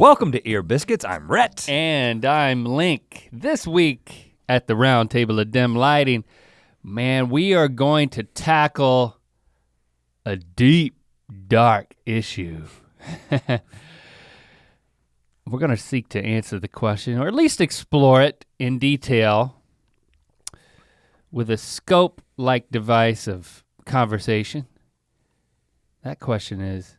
Welcome to Ear Biscuits, I'm Rhett. And I'm Link. This week at the round table of dim lighting, man, we are going to tackle a deep, dark issue. We're gonna seek to answer the question, or at least explore it in detail with a scope-like device of conversation. That question is,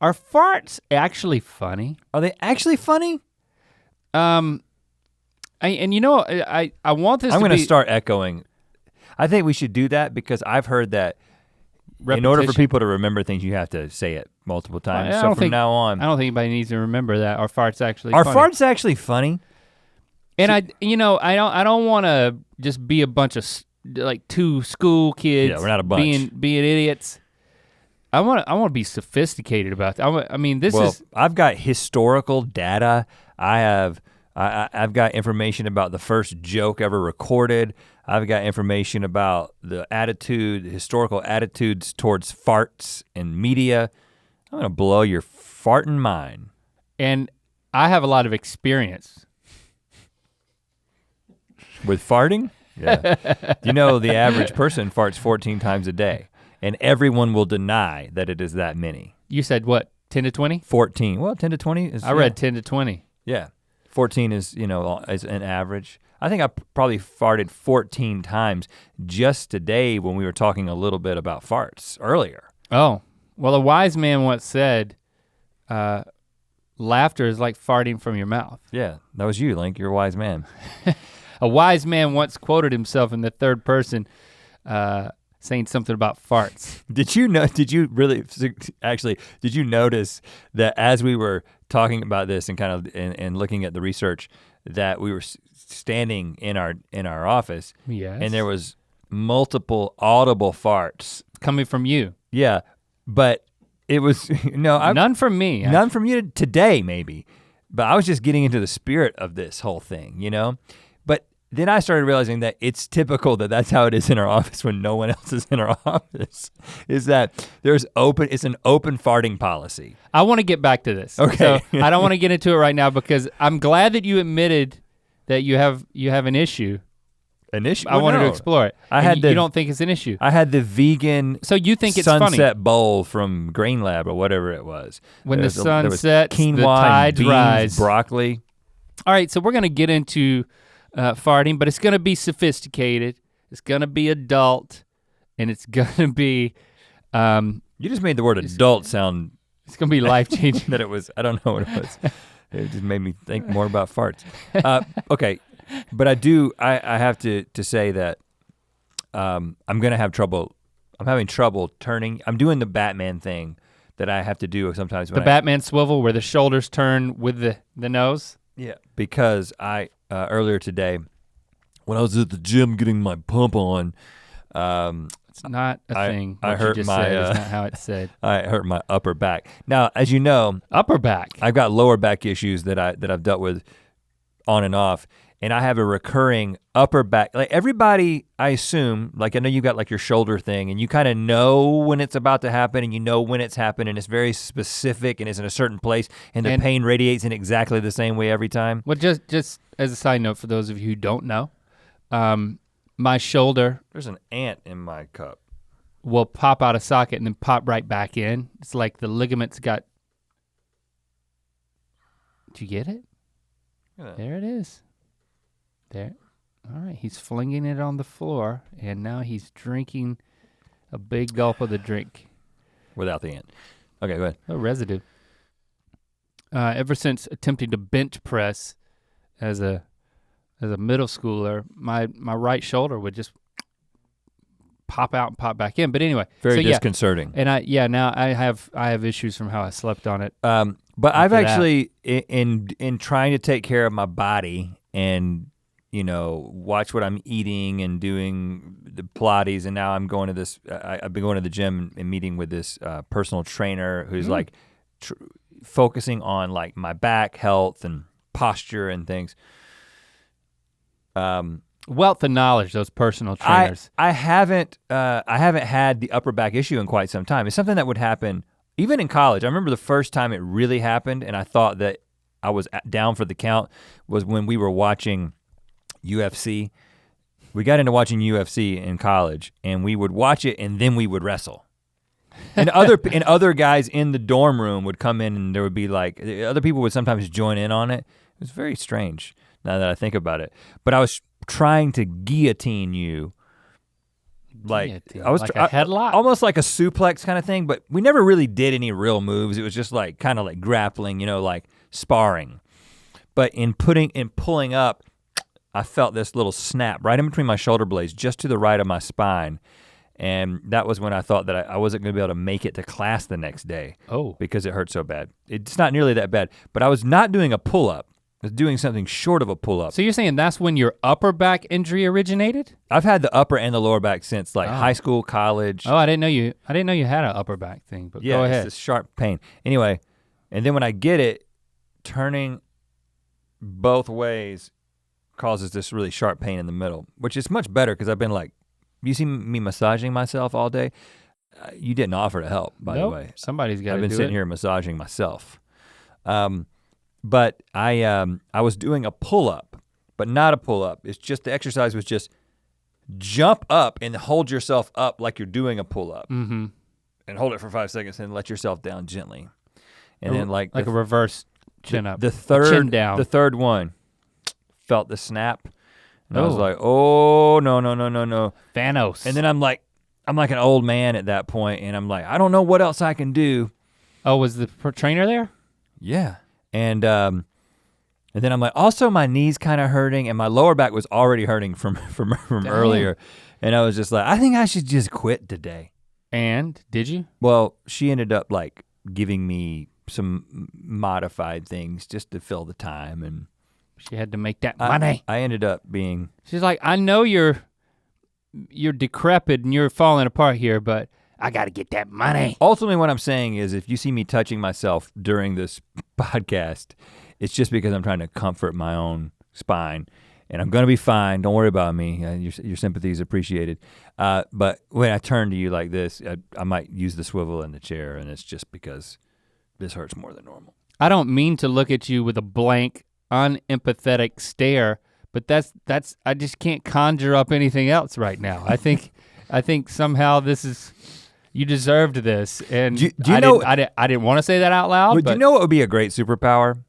are farts actually funny? Are they actually funny? I want this I'm to gonna be start echoing. I think we should do that because I've heard that in order for repetition. people to remember things, you have to say it multiple times. I So don't from think- now on, I don't think anybody needs to remember that. Are farts actually are funny? farts actually funny? And I don't want to just be a bunch of like two school kids. Yeah, we're not a bunch. being idiots. I want to be sophisticated about that. This Well, is I've got historical data. I've got information about the first joke ever recorded. I've got information about the historical attitudes towards farts in media. I'm gonna blow your farting mind. and I have a lot of experience. With farting? Yeah. You know the average person farts 14 times a day, and everyone will deny that it is that many. You said what? 10 to 20? 14, well 10 to 20 is. I read 10 to 20. Yeah, 14 is, is an average. I think I probably farted 14 times just today when we were talking a little bit about farts earlier. Oh, well, a wise man once said, laughter is like farting from your mouth. Yeah, that was you, Link, you're a wise man. A wise man once quoted himself in the third person saying something about farts. Did you notice that as we were talking about this and and looking at the research, that we were standing in our office, Yes. and there was multiple audible farts. Coming from you. Yeah, but it was None from me. none from you today maybe, but I was just getting into the spirit of this whole thing, But then I started realizing that it's typical that that's how it is in our office when no one else is in our office, is that it's an open farting policy. I want to get back to this. Okay. So I don't want to get into it right now because I'm glad that you admitted that you have an issue. An issue? I wanted to explore it. You don't think it's an issue. I had the vegan So you think it's sunset funny. bowl from Grain Lab or whatever it was. When There the was sun there was sets, quinoa the and tides beans, rise. broccoli. All right, so we're gonna get into farting, but it's gonna be sophisticated, it's gonna be adult, and it's gonna be, You just made the word adult sound it's gonna be life-changing. that it was, I don't know what it was. It just made me think more about farts. Okay, but I have to say that I'm having trouble turning, I'm doing the Batman thing that I have to do sometimes. The Batman swivel where the shoulders turn with the nose. Yeah, because I, earlier today, when I was at the gym getting my pump on, It's not a thing. I What hurt you just my, said is not how it's said. I hurt my upper back. Now, as you know, Upper back. I've got lower back issues that I've dealt with on and off, and I have a recurring upper back. Like everybody, I assume, like I know you got like your shoulder thing, and you kind of know when it's about to happen, and you know when it's happened, and it's very specific, and it's in a certain place, and the pain radiates in exactly the same way every time. Well, just as a side note for those of you who don't know, my shoulder There's an ant in my cup. will pop out of socket and then pop right back in. It's like the ligaments got. Did you get it? Yeah. There it is. There. All right, he's flinging it on the floor, and now he's drinking a big gulp of the drink. Without the ant. Okay, go ahead. A residue. Ever since attempting to bench press as a middle schooler, my right shoulder would just pop out and pop back in. But anyway, Very so disconcerting. And now I have issues from how I slept on it. But I've after that. actually, in trying to take care of my body and watch what I'm eating and doing the Pilates, and now I'm going to this. I've been going to the gym and meeting with this personal trainer who's like focusing on like my back health and posture and things. Wealth of knowledge, those personal trainers. I haven't had the upper back issue in quite some time. It's something that would happen even in college. I remember the first time it really happened, and I thought that I was down for the count was when we were watching UFC. We got into watching UFC in college, and we would watch it, and then we would wrestle. And other guys in the dorm room would come in, and there would be like other people would sometimes join in on it. It was very strange now that I think about it. But I was trying to guillotine you. Like I was like a headlock? almost like a suplex kind of thing, but we never really did any real moves. It was just like kind of like grappling, like sparring. But in pulling up, I felt this little snap right in between my shoulder blades, just to the right of my spine. And that was when I thought that I wasn't gonna be able to make it to class the next day. Oh. Because it hurt so bad. It's not nearly that bad, but I was not doing a pull-up. I was doing something short of a pull-up. So you're saying that's when your upper back injury originated? I've had the upper and the lower back since like high school, college. Oh, I didn't know you had an upper back thing, but go ahead. It's this sharp pain. Anyway, and then when I get it, turning both ways causes this really sharp pain in the middle, which is much better because I've been like, you see me massaging myself all day? You didn't offer to help, by the way. Somebody's got to do it. I've been sitting here massaging myself. But I was doing a pull-up, but not a pull-up. It's just, the exercise was just jump up and hold yourself up like you're doing a pull-up. Mm-hmm. And hold it for 5 seconds and let yourself down gently. And then like a reverse chin up. The third, chin down. The third one, felt the snap. And I was like, oh, no. Thanos. And then I'm like an old man at that point, and I'm like, I don't know what else I can do. Oh, was the trainer there? Yeah. And then I'm like, also my knee's kind of hurting, and my lower back was already hurting from earlier. And I was just like, I think I should just quit today. And did you? Well, she ended up like giving me some modified things just to fill the time, and she had to make that money. I ended up being. She's like, I know you're decrepit and you're falling apart here, but I gotta get that money. Ultimately, what I'm saying is if you see me touching myself during this podcast, it's just because I'm trying to comfort my own spine, and I'm gonna be fine, don't worry about me. Your sympathy is appreciated. But when I turn to you like this, I might use the swivel in the chair, and it's just because this hurts more than normal. I don't mean to look at you with a blank, unempathetic stare, but that's I just can't conjure up anything else right now. I think somehow this is, you deserved this, and do you know, I didn't want to say that out loud. Do you know what would be a great superpower?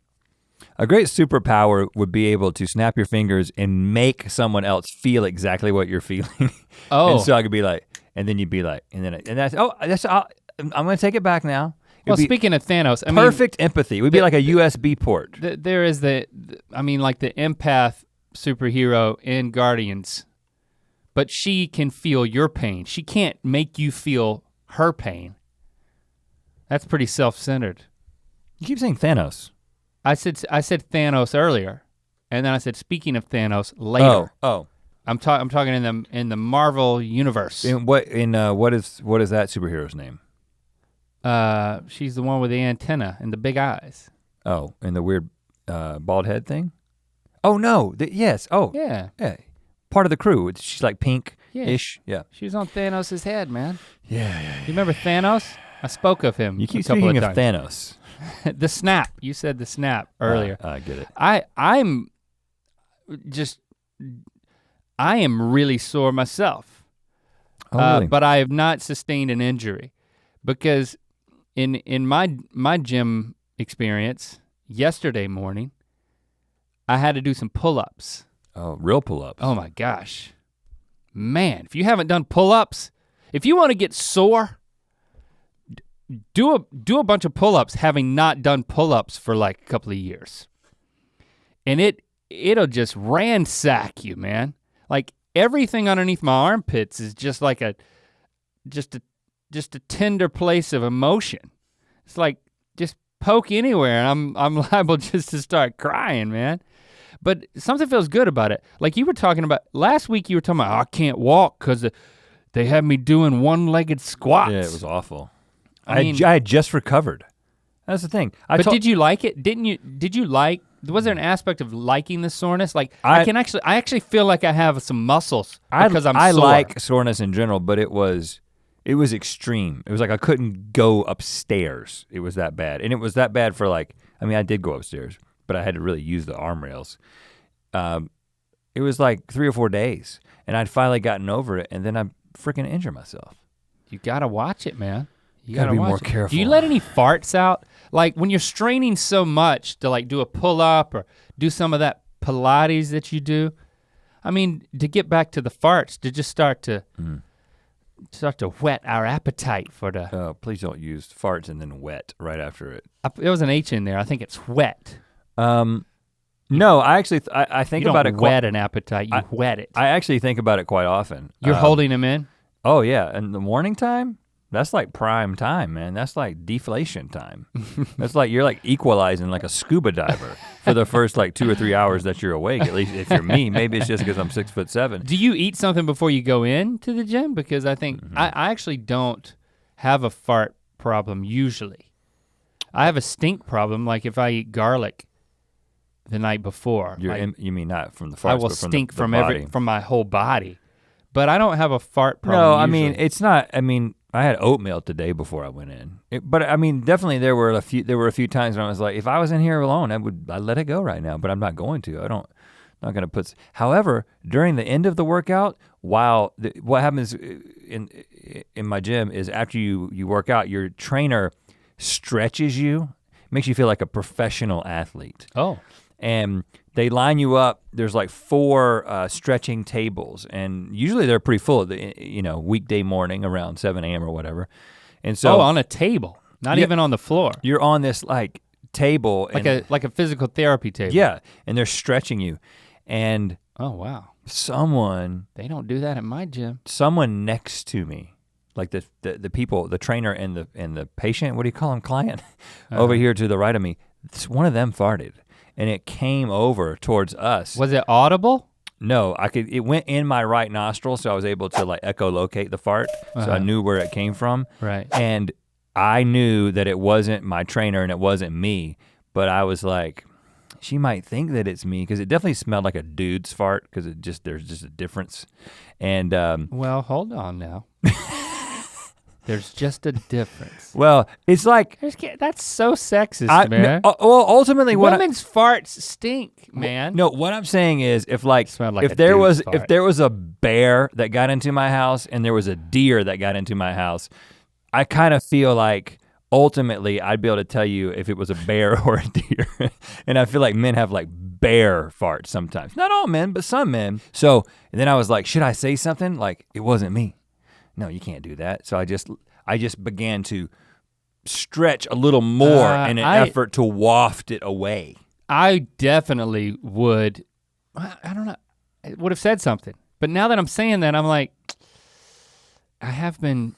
A great superpower would be able to snap your fingers and make someone else feel exactly what you're feeling. Oh. And so I could be like, and then you'd be like, and that's I'm gonna take it back now. Well, speaking of Thanos, I mean, perfect empathy. We'd be like a USB port. There is like the empath superhero in Guardians, but she can feel your pain. She can't make you feel her pain. That's pretty self-centered. You keep saying Thanos. I said Thanos earlier, and then I said speaking of Thanos later. Oh. I'm talking in the Marvel universe. What is that superhero's name? She's the one with the antenna and the big eyes. Oh, and the weird bald head thing? Oh no, yes, oh. Yeah. Part of the crew, she's like pink-ish, yeah. She was on Thanos' head, man. Yeah. You remember Thanos? I spoke of him You keep a couple speaking of of Thanos. The snap, you said the snap earlier. I get it. I am really sore myself. Oh, really? But I have not sustained an injury because in my gym experience yesterday morning, I had to do some pull-ups. Oh, real pull-ups. Oh my gosh. Man, if you haven't done pull-ups, if you want to get sore, do a bunch of pull-ups having not done pull-ups for like a couple of years. And it'll just ransack you, man. Like everything underneath my armpits is just like a tender place of emotion. It's like just poke anywhere and I'm liable just to start crying, man. But something feels good about it. Like you were talking about, last week you were talking about, I can't walk because they had me doing one-legged squats. Yeah, it was awful. I had just recovered. That's the thing. Did you like it? Did you like, was there an aspect of liking the soreness? Like I actually feel like I have some muscles because I'm sore. I like soreness in general, but it was extreme. It was like I couldn't go upstairs. It was that bad. And it was that bad for like, I did go upstairs, but I had to really use the arm rails. It was like 3 or 4 days, and I'd finally gotten over it, and then I freaking injured myself. You gotta watch it, man. You gotta be watch more it. careful. Do you let any farts out? Like when you're straining so much to like do a pull up or do some of that Pilates that you do, I mean, to get back to the farts, to just start to whet our appetite for the. Oh, please don't use farts and then wet right after it. There was an H in there. I think it's wet. No, I actually I think you about don't it. Wet an appetite. You wet it. I actually think about it quite often. You're holding them in. Oh yeah, in the morning time. That's like prime time, man. That's like deflation time. That's like you're like equalizing like a scuba diver for the first like 2 or 3 hours that you're awake. At least if you're me, maybe it's just because I'm 6'7". Do you eat something before you go in to the gym? Because I think I actually don't have a fart problem usually. I have a stink problem, like if I eat garlic the night before. You mean not from the farts, I will but from stink the from body. from my whole body. But I don't have a fart problem. No, I usually. mean it's not. I mean I had oatmeal today before I went in. But I mean definitely there were a few times when I was like, if I was in here alone, I'd let it go right now. But I'm not going to. Not gonna put. However, during the end of the workout, what happens in my gym is after you work out, your trainer stretches you, makes you feel like a professional athlete. Oh. And they line you up, there's like 4 stretching tables, and usually they're pretty full, weekday morning around 7 a.m. or whatever. And so on a table, not even on the floor. You're on this like table. Like a physical therapy table. Yeah, and they're stretching you. And oh wow. They don't do that at my gym. Someone next to me, like the people, the trainer and the patient, what do you call them, client, over here to the right of me, one of them farted. And it came over towards us. Was it audible? No, it went in my right nostril, so I was able to like echolocate the fart, so I knew where it came from. Right. And I knew that it wasn't my trainer and it wasn't me, but I was like, she might think that it's me, because it definitely smelled like a dude's fart, because there's just a difference. And well, hold on now. There's just a difference. Well, it's like that's so sexist, man. Well, ultimately, women's farts stink, man. No, what I'm saying is, if there was a bear that got into my house and there was a deer that got into my house, I kind of feel like ultimately I'd be able to tell you if it was a bear or a deer. And I feel like men have like bear farts sometimes. Not all men, but some men. So and then I was like, should I say something? Like, it wasn't me. No, you can't do that. So I just began to stretch a little more in an effort to waft it away. I definitely would, I don't know, I would have said something. But now that I'm saying that, I'm like, I have been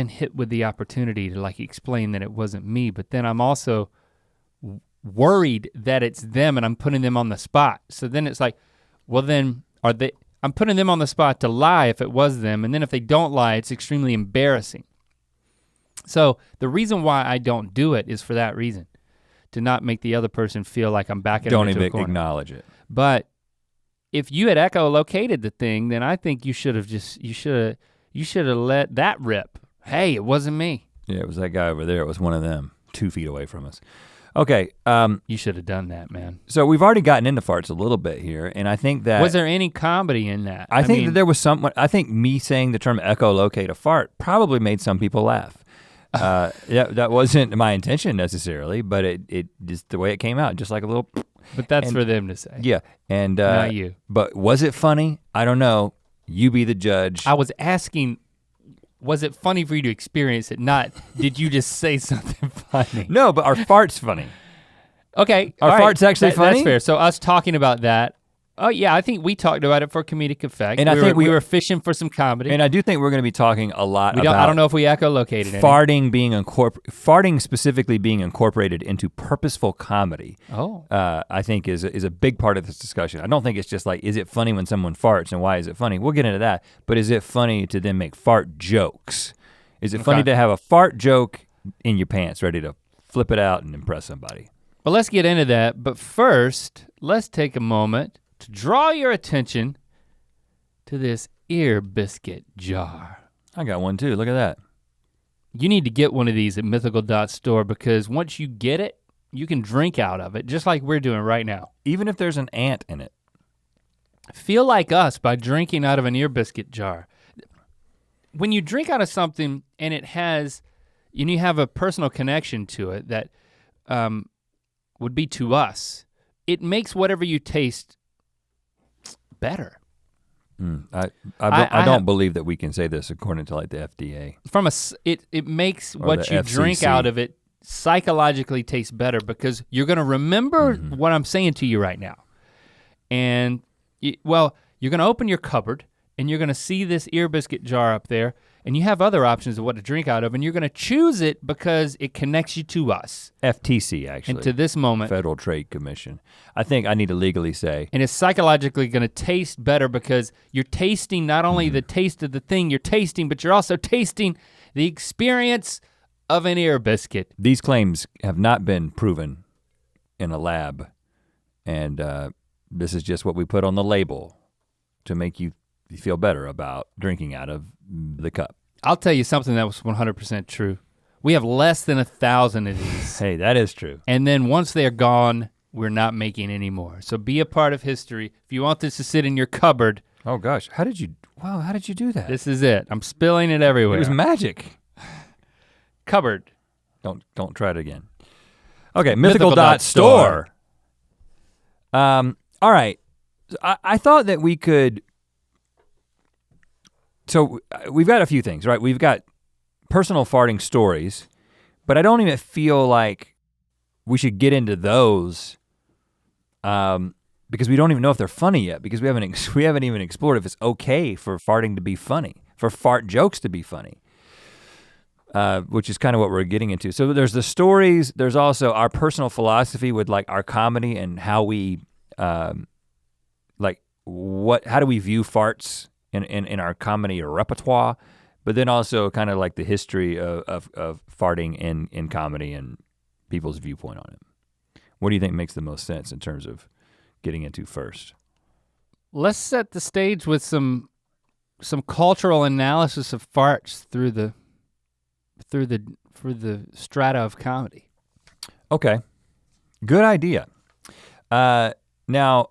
hit with the opportunity to like explain that it wasn't me, but then I'm also worried that it's them and I'm putting them on the spot. So then it's like, well then, I'm putting them on the spot to lie if it was them, and then if they don't lie, it's extremely embarrassing. So the reason why I don't do it is for that reason, to not make the other person feel like I'm backing them into a corner. Don't even acknowledge it. But if you had echolocated the thing, then I think you should have let that rip. Hey, it wasn't me. Yeah, it was that guy over there. It was one of them, 2 feet away from us. Okay. You should have done that, man. So we've already gotten into farts a little bit here, and I think that— Was there any comedy in that? I think that there was I think me saying the term echolocate a fart probably made some people laugh. Yeah, that wasn't my intention necessarily, but it just the way it came out, just like a little— But that's for them to say. Yeah, and not you. But was it funny? I don't know. You be the judge. I was asking, was it funny for you to experience it? Not, did you just say something funny? No, but our fart's funny. Okay. Our fart's actually funny? That's fair. So us talking about that, oh yeah, I think we talked about it for comedic effect. And I think we were fishing for some comedy. And I do think we're gonna be talking a lot about— I don't know if we echolocated it. Farting specifically being incorporated into purposeful comedy. Oh. I think is a big part of this discussion. I don't think it's just like, is it funny when someone farts and why is it funny? We'll get into that, but is it funny to then make fart jokes? Is it funny to have a fart joke in your pants ready to flip it out and impress somebody? Well, let's get into that, but first, let's take a moment to draw your attention to this Ear Biscuit jar. I got one too, look at that. You need to get one of these at mythical.store because once you get it, you can drink out of it, just like we're doing right now. Even if there's an ant in it. Feel like us by drinking out of an Ear Biscuit jar. When you drink out of something and it has, and you have a personal connection to it that would be to us, it makes whatever you taste better. I don't believe that we can say this according to like the FDA. It makes Or what the you FCC. drink out of it psychologically taste better because you're gonna remember what I'm saying to you right now. And you're gonna open your cupboard and you're gonna see this Ear Biscuit jar up there and you have other options of what to drink out of and you're gonna choose it because it connects you to us. FTC actually. And to this moment. Federal Trade Commission. I think I need to legally say. And it's psychologically gonna taste better because you're tasting not only the taste of the thing you're tasting, but you're also tasting the experience of an Ear Biscuit. These claims have not been proven in a lab, and this is just what we put on the label to make you feel better about drinking out of the cup. I'll tell you something that was 100% true. We have less than 1,000 of these. Hey, that is true. And then once they're gone, we're not making any more. So be a part of history. If you want this to sit in your cupboard. Oh gosh, how did you do that? This is it. I'm spilling it everywhere. It was magic. Cupboard. Don't try it again. Okay, mythical.store. All right, I thought that we could, so we've got a few things, right? We've got personal farting stories, but I don't even feel like we should get into those because we don't even know if they're funny yet because we haven't even explored if it's okay for farting to be funny, for fart jokes to be funny. Which is kind of what we're getting into. So there's the stories, there's also our personal philosophy with like our comedy and how we, how do we view farts in our comedy repertoire, but then also kind of like the history of farting in comedy and people's viewpoint on it. What do you think makes the most sense in terms of getting into first? Let's set the stage with some cultural analysis of farts through the strata of comedy. Okay, good idea. Now,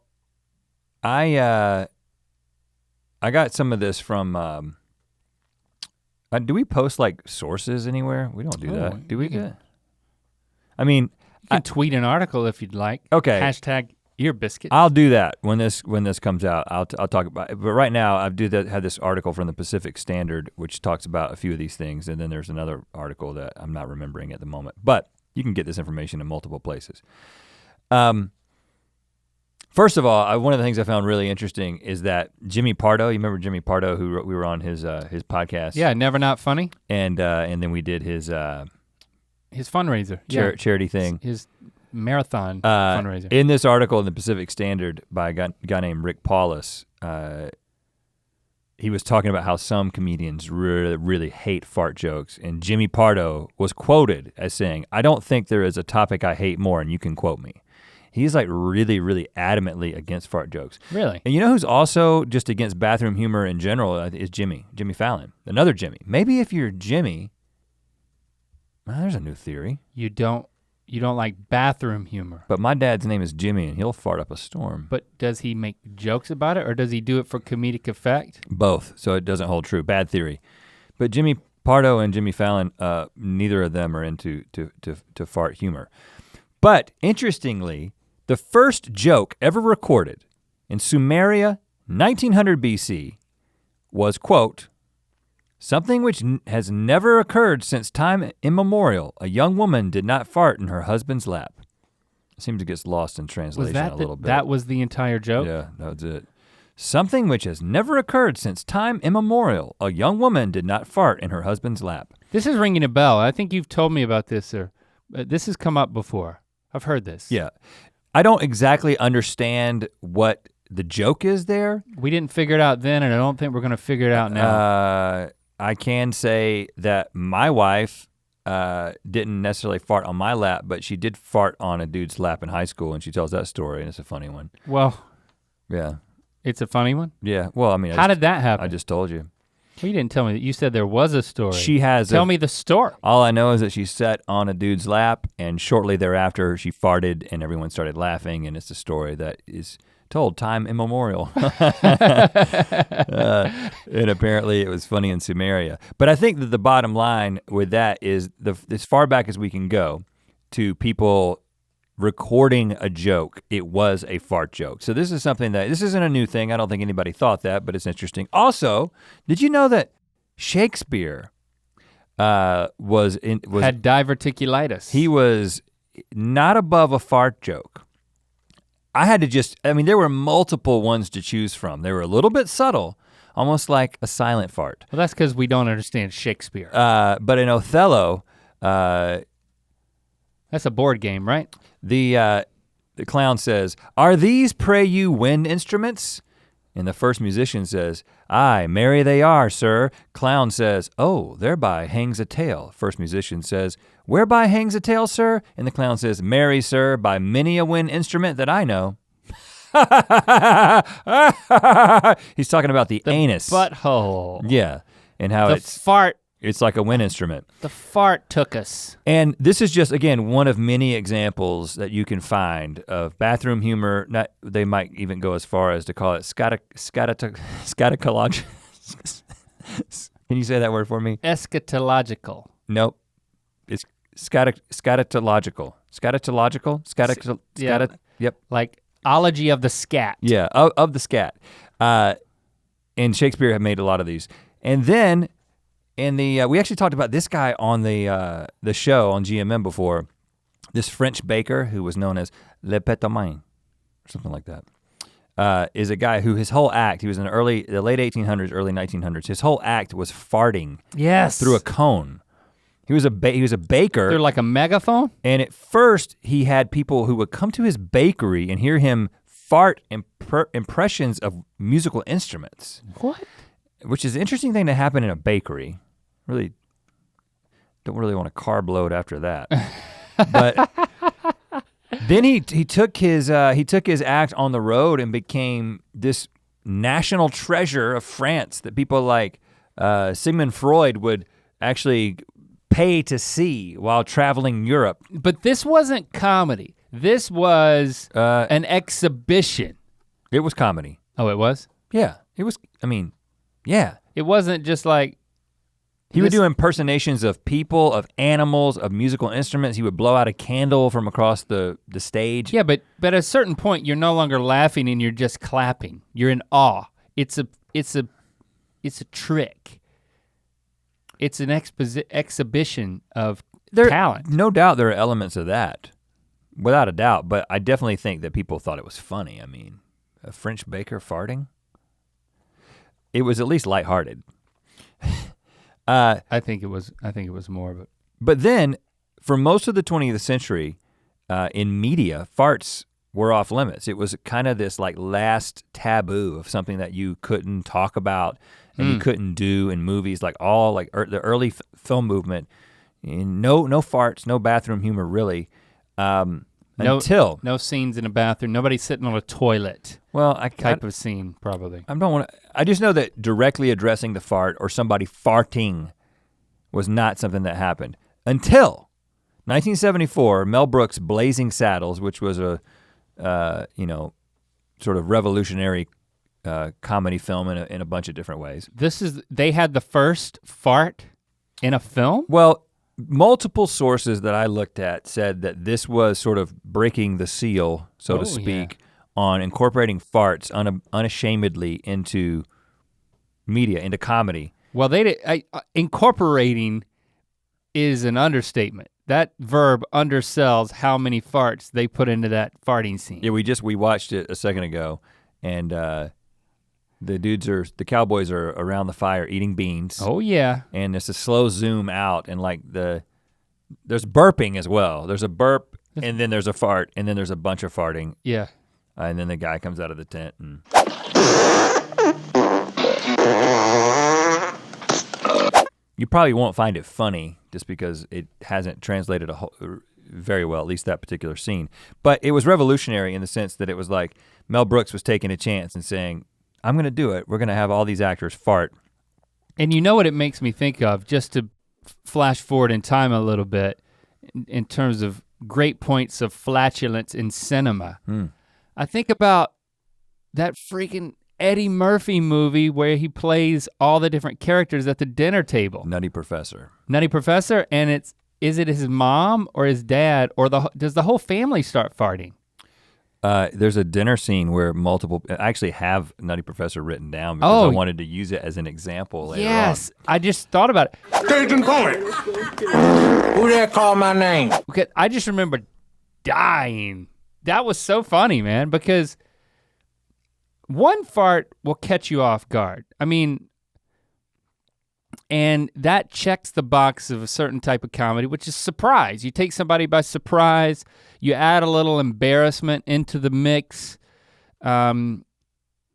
I got some of this from. Do we post like sources anywhere? We don't do that. Do we? I mean, you can tweet an article if you'd like. Okay. Hashtag Ear Biscuits. I'll do that when this comes out. I'll talk about it. But right now I had this article from the Pacific Standard which talks about a few of these things, and then there's another article that I'm not remembering at the moment. But you can get this information in multiple places. First of all, one of the things I found really interesting is that Jimmy Pardo, you remember Jimmy Pardo we were on his podcast? Yeah, Never Not Funny. And then we did his fundraiser. Charity thing. His marathon fundraiser. In this article in the Pacific Standard by a guy named Rick Paulus, he was talking about how some comedians really, really hate fart jokes, and Jimmy Pardo was quoted as saying, "I don't think there is a topic I hate more, and you can quote me." He's like really, really adamantly against fart jokes. Really? And you know who's also just against bathroom humor in general is Jimmy Fallon, another Jimmy. Maybe if you're Jimmy, well, there's a new theory. You don't like bathroom humor. But my dad's name is Jimmy and he'll fart up a storm. But does he make jokes about it or does he do it for comedic effect? Both, so it doesn't hold true, bad theory. But Jimmy Pardo and Jimmy Fallon, neither of them are into to fart humor. But interestingly, the first joke ever recorded in Sumeria, 1900 BC, was, quote, "Something which has never occurred since time immemorial. A young woman did not fart in her husband's lap." It seems it gets lost in translation a little bit. That was the entire joke? Yeah, that was it. "Something which has never occurred since time immemorial. A young woman did not fart in her husband's lap." This is ringing a bell. I think you've told me about this, or this has come up before. I've heard this. Yeah. I don't exactly understand what the joke is there. We didn't figure it out then, and I don't think we're gonna figure it out now. I can say that my wife didn't necessarily fart on my lap, but she did fart on a dude's lap in high school, and she tells that story, and it's a funny one. Well, yeah. It's a funny one? Yeah, well, I mean. How did that happen? I just told you. Well, you didn't tell me that. You said there was a story. She has. Tell me the story. All I know is that she sat on a dude's lap, and shortly thereafter she farted, and everyone started laughing, and it's a story that is told time immemorial. And apparently it was funny in Sumeria. But I think that the bottom line with that is as far back as we can go to people recording a joke, it was a fart joke. So this is something this isn't a new thing. I don't think anybody thought that, but it's interesting. Also, did you know that Shakespeare had diverticulitis? He was not above a fart joke. There were multiple ones to choose from. They were a little bit subtle, almost like a silent fart. Well, that's because we don't understand Shakespeare. But in Othello, that's a board game, right? The clown says, "Are these, pray you, wind instruments?" And the first musician says, "Aye, marry they are, sir." Clown says, "Oh, thereby hangs a tale." First musician says, "Whereby hangs a tale, sir?" And the clown says, "Marry, sir, by many a wind instrument that I know." He's talking about the anus. Butthole. Yeah, and how it's like a wind instrument. The fart took us. And this is just, again, one of many examples that you can find of bathroom humor. They might even go as far as to call it scatological. Can you say that word for me? Eschatological. Nope. It's scatological. Scatological? Yep. Like ology of the scat. Yeah, of the scat. And Shakespeare had made a lot of these. And then we actually talked about this guy on the show on GMM before. This French baker who was known as Le Pétomain, or something like that, is a guy who his whole act, he was in the late 1800s, early 1900s. His whole act was farting through a cone. He was a baker. They're like a megaphone? And at first he had people who would come to his bakery and hear him fart impressions of musical instruments. What? Which is an interesting thing to happen in a bakery. Really, don't really want to carb load after that. But then he took his act on the road and became this national treasure of France that people like Sigmund Freud would actually pay to see while traveling Europe. But this wasn't comedy. This was an exhibition. It was comedy. Oh, it was? Yeah, it was, yeah. It wasn't just like, he would do impersonations of people, of animals, of musical instruments. He would blow out a candle from across the stage. Yeah, but at a certain point you're no longer laughing and you're just clapping. You're in awe. It's a trick. It's an exhibition of talent. No doubt there are elements of that, without a doubt, but I definitely think that people thought it was funny. A French baker farting? It was at least lighthearted. I think it was more of it. But then, for most of the 20th century, in media, farts were off limits. It was kind of this like last taboo of something that you couldn't talk about and you couldn't do in movies, like all like the early film movement. No farts, no bathroom humor really. Until no scenes in a bathroom, nobody sitting on a toilet. Well, type of scene probably. I just know that directly addressing the fart or somebody farting was not something that happened until 1974. Mel Brooks' Blazing Saddles, which was a sort of revolutionary comedy film in a bunch of different ways. They had the first fart in a film? Well, multiple sources that I looked at said that this was sort of breaking the seal, so to speak, on incorporating farts unashamedly into media, into comedy. Well, incorporating is an understatement. That verb undersells how many farts they put into that farting scene. Yeah, we watched it a second ago, and the cowboys are around the fire eating beans. Oh yeah. And it's a slow zoom out, and like there's burping as well. There's a burp, and then there's a fart, and then there's a bunch of farting. Yeah. And then the guy comes out of the tent and. You probably won't find it funny just because it hasn't translated very well, at least that particular scene. But it was revolutionary in the sense that it was like Mel Brooks was taking a chance and saying, I'm gonna do it. We're gonna have all these actors fart And you know what it makes me think of, just to flash forward in time a little bit, in terms of great points of flatulence in cinema. I think about that freaking Eddie Murphy movie where he plays all the different characters at the dinner table. Nutty Professor. Nutty Professor, and is it his mom or his dad, or does the whole family start farting? There's a dinner scene where I actually have Nutty Professor written down because I wanted to use it as an example later on. Yes, I just thought about it. Cajun point. Who there called my name? Okay, I just remember dying. That was so funny, man, because one fart will catch you off guard. I mean, and that checks the box of a certain type of comedy, which is surprise. You take somebody by surprise, you add a little embarrassment into the mix,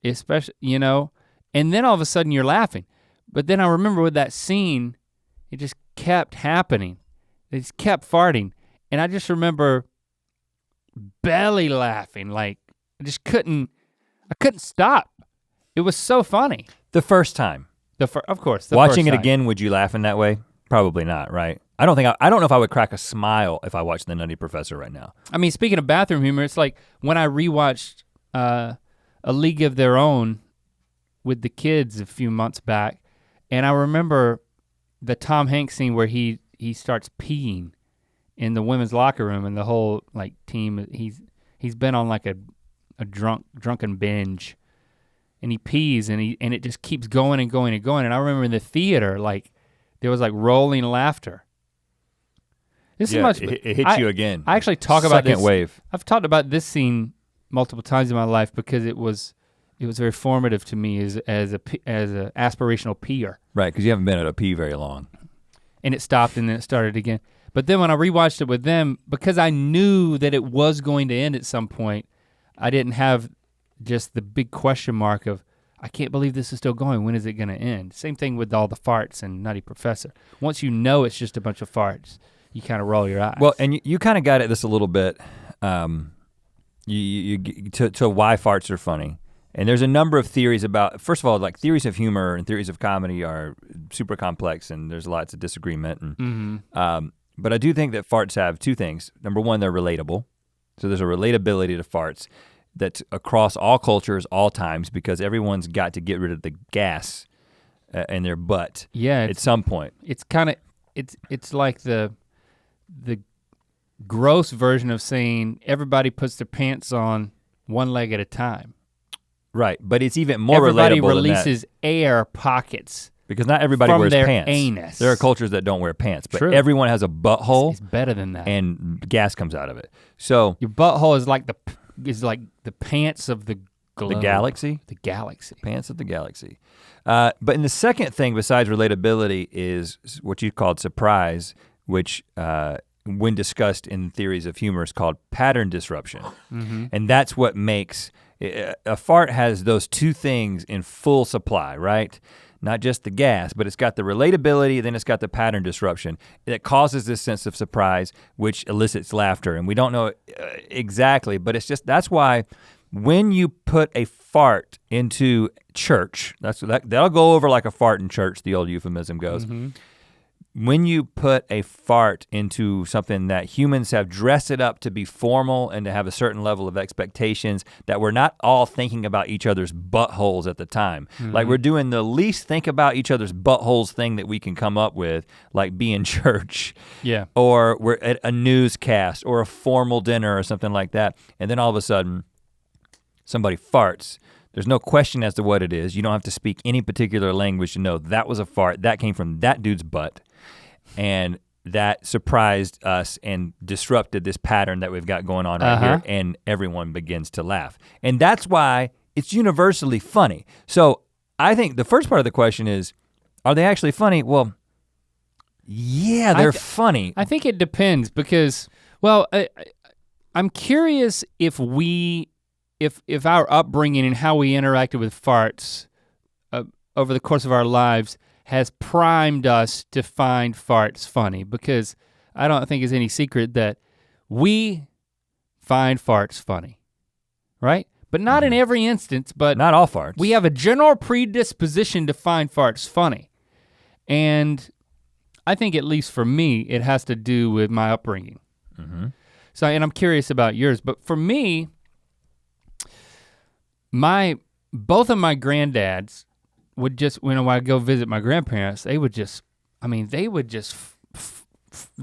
especially, and then all of a sudden you're laughing. But then I remember with that scene, it just kept happening. They just kept farting. And I just remember belly laughing, like I couldn't stop. It was so funny. The first time. Of course. Watching it again, would you laugh in that way? Probably not, right? I don't know if I would crack a smile if I watched The Nutty Professor right now. I mean, speaking of bathroom humor, it's like when I rewatched A League of Their Own with the kids a few months back, and I remember the Tom Hanks scene where he starts peeing in the women's locker room, and the whole like team, he's been on like a drunken binge. And he pees and it just keeps going and going and going. And I remember in the theater, like there was like rolling laughter. It hits you again. I actually talk about this. Second wave. I've talked about this scene multiple times in my life because it was very formative to me as a aspirational peer. Right, because you haven't been at a pee very long. And it stopped and then it started again. But then when I rewatched it with them, because I knew that it was going to end at some point, I didn't have just the big question mark of, I can't believe this is still going, when is it gonna end? Same thing with all the farts and Nutty Professor. Once you know it's just a bunch of farts, you kind of roll your eyes. Well, and you kind of got at this a little bit, you to why farts are funny. And there's a number of theories about, first of all, like theories of humor and theories of comedy are super complex and there's lots of disagreement. And, but I do think that farts have two things. Number one, they're relatable. So there's a relatability to farts that's across all cultures, all times, because everyone's got to get rid of the gas in their butt at some point. It's kind of, it's like the gross version of saying everybody puts their pants on one leg at a time. Right, but it's even more everybody relatable releases than that. Air pockets. Because not everybody wears their pants. Anus. There are cultures that don't wear pants, but True. everyone has a butthole. It's better than that. And gas comes out of it. So your butthole is like the pants of the globe. The galaxy? The galaxy. Pants of the galaxy. But in the second thing besides relatability is what you called surprise, which when discussed in theories of humor is called pattern disruption. And that's what makes, a fart has those two things in full supply, right? Not just the gas, but it's got the relatability, then it's got the pattern disruption that causes this sense of surprise, which elicits laughter. And we don't know exactly, but it's just, that's why when you put a fart into church, that'll go over like a fart in church, the old euphemism goes. When you put a fart into something that humans have dressed it up to be formal and to have a certain level of expectations, that we're not all thinking about each other's buttholes at the time. Like we're doing the least think about each other's buttholes thing that we can come up with, like be in church. Yeah. Or we're at a newscast or a formal dinner or something like that. And then all of a sudden, somebody farts. There's no question as to what it is. You don't have to speak any particular language to know that was a fart. That came from that dude's butt. And that surprised us and disrupted this pattern that we've got going on right here, and everyone begins to laugh. And that's why it's universally funny. So I think the first part of the question is, are they actually funny? Well, yeah, they're funny. I think it depends because, well, I'm curious if our upbringing and how we interacted with farts over the course of our lives has primed us to find farts funny, because I don't think it's any secret that we find farts funny, right? But not in every instance, but not all farts. We have a general predisposition to find farts funny. And I think at least for me, it has to do with my upbringing. Mm-hmm. So, and I'm curious about yours, but for me, both of my granddads would just, when I go visit my grandparents, they would just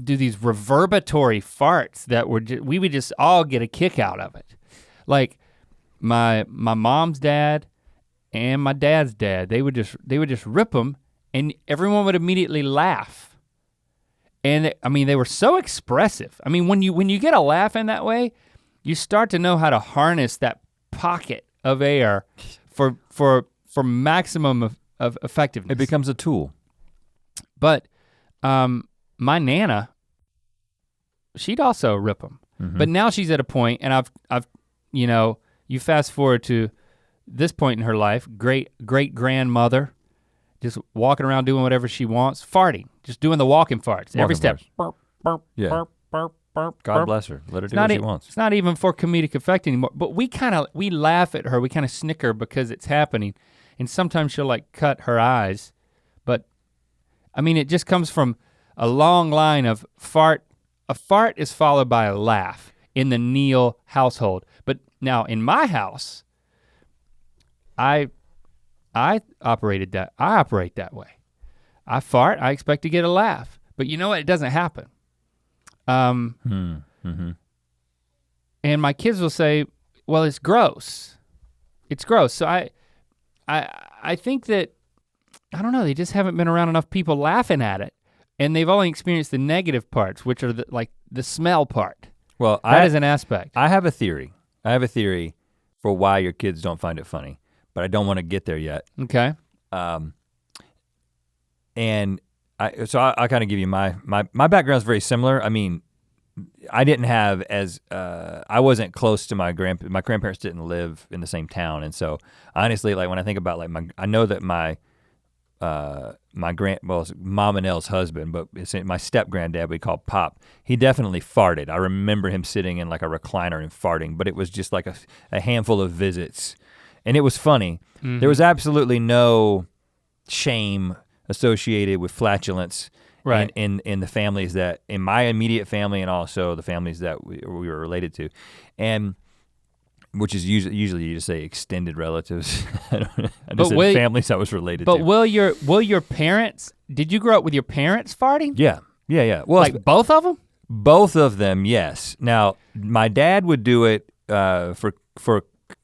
do these reverberatory farts that we would just all get a kick out of it. Like my mom's dad and my dad's dad, they would just rip them and everyone would immediately laugh. And they were so expressive. I mean, when you get a laugh in that way, you start to know how to harness that pocket of air for maximum of effectiveness. It becomes a tool. But my Nana, she'd also rip them. Mm-hmm. But now she's at a point, and I've you fast forward to this point in her life, great grandmother, just walking around doing whatever she wants, farting, just doing the walking farts, every step. Burp, burp, Yeah. burp, burp, burp, God burp. bless her. Let her do what she wants. It's not even for comedic effect anymore, but we laugh at her, we kind of snicker because it's happening, and sometimes she'll like cut her eyes, but I mean, it just comes from a long line of fart. A fart is followed by a laugh in the Neal household, but now in my house, I operate that way. I fart, I expect to get a laugh. But you know what? It doesn't happen. Mm-hmm. And my kids will say, well, it's gross. It's gross. So I think that, I don't know, they just haven't been around enough people laughing at it. And they've only experienced the negative parts, which are the smell part. Well, that is an aspect. I have a theory. For why your kids don't find it funny, but I don't want to get there yet. Okay. And I'll kind of give you my background is very similar. I mean, I didn't have I wasn't close to my grandparents didn't live in the same town, and so honestly, like when I think about I know that my it's Mom and Elle's husband, but it's my step granddad we call Pop. He definitely farted. I remember him sitting in like a recliner and farting, but it was just like a handful of visits, and it was funny. Mm-hmm. There was absolutely no shame associated with flatulence, right? In the families that in my immediate family, and also the families that we were related to, and which is usually you just say extended relatives. I just said families I was related to. But will your parents? Did you grow up with your parents farting? Yeah. Well, like both of them? Both of them, yes. Now my dad would do it for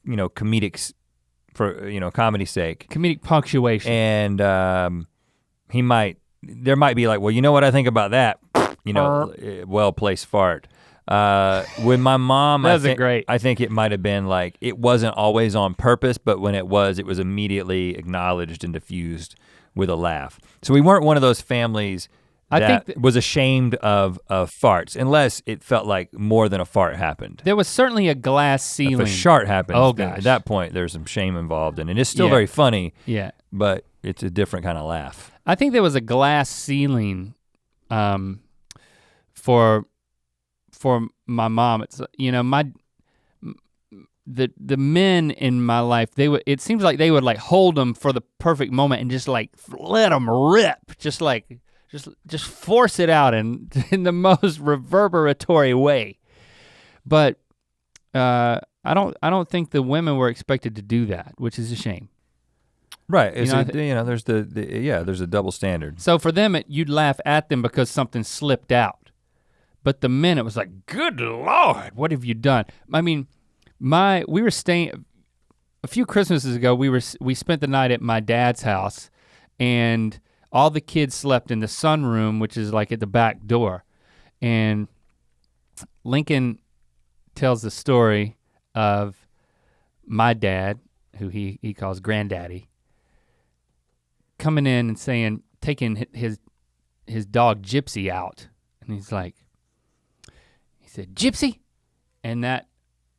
comedic, for comedy sake. Comedic punctuation. And there might be like, well, you know what I think about that? Well-placed fart. With my mom, I think it might have been like, it wasn't always on purpose, but when it was immediately acknowledged and diffused with a laugh. So we weren't one of those families that was ashamed of farts, unless it felt like more than a fart happened. There was certainly a glass ceiling. If a shart happens, oh gosh. At that point there's some shame involved, and it's still very funny. Yeah. But it's a different kind of laugh. I think there was a glass ceiling for my mom. It's the men in my life, it seems like they would like hold them for the perfect moment and just like let them rip, just force it out in the most reverberatory way. But I don't think the women were expected to do that, which is a shame. Right, there's a double standard. So for them, you'd laugh at them because something slipped out. But the men, it was like, good Lord, what have you done? I mean, we were staying, a few Christmases ago, we spent the night at my dad's house, and all the kids slept in the sunroom, which is like at the back door. And Lincoln tells the story of my dad, who he calls granddaddy, coming in and taking his dog Gypsy out. And he said, Gypsy? And that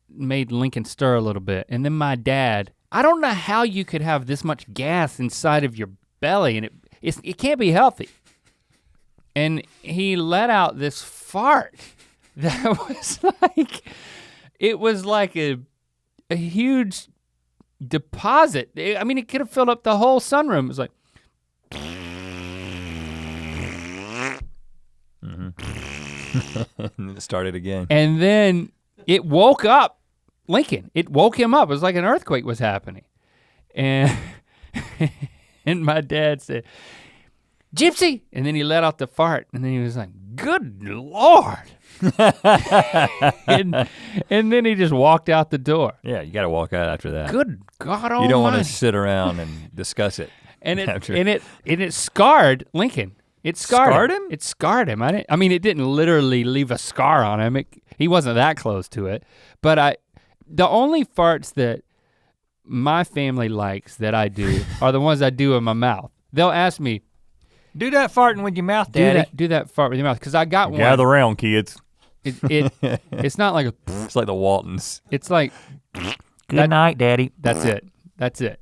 made Lincoln stir a little bit. And then my dad, I don't know how you could have this much gas inside of your belly, and it can't be healthy. And he let out this fart that was like a huge deposit. I mean, it could have filled up the whole sunroom. It was like, And it started again. And then it woke up Lincoln. It woke him up. It was like an earthquake was happening. And and my dad said, Gypsy! And then he let out the fart and then he was like, good Lord. and then he just walked out the door. Yeah, you gotta walk out after that. Good God almighty. You don't wanna sit around and discuss it. And it scarred Lincoln. It scarred him? It scarred him. I mean, it didn't literally leave a scar on him. He wasn't that close to it. But the only farts that my family likes that I do are the ones I do in my mouth. They'll ask me, do that farting with your mouth, Daddy. Do that fart with your mouth, because I got one. Gather around, kids. It's not like a. It's like the Waltons. It's like. Good night, Daddy. That's it. That's it.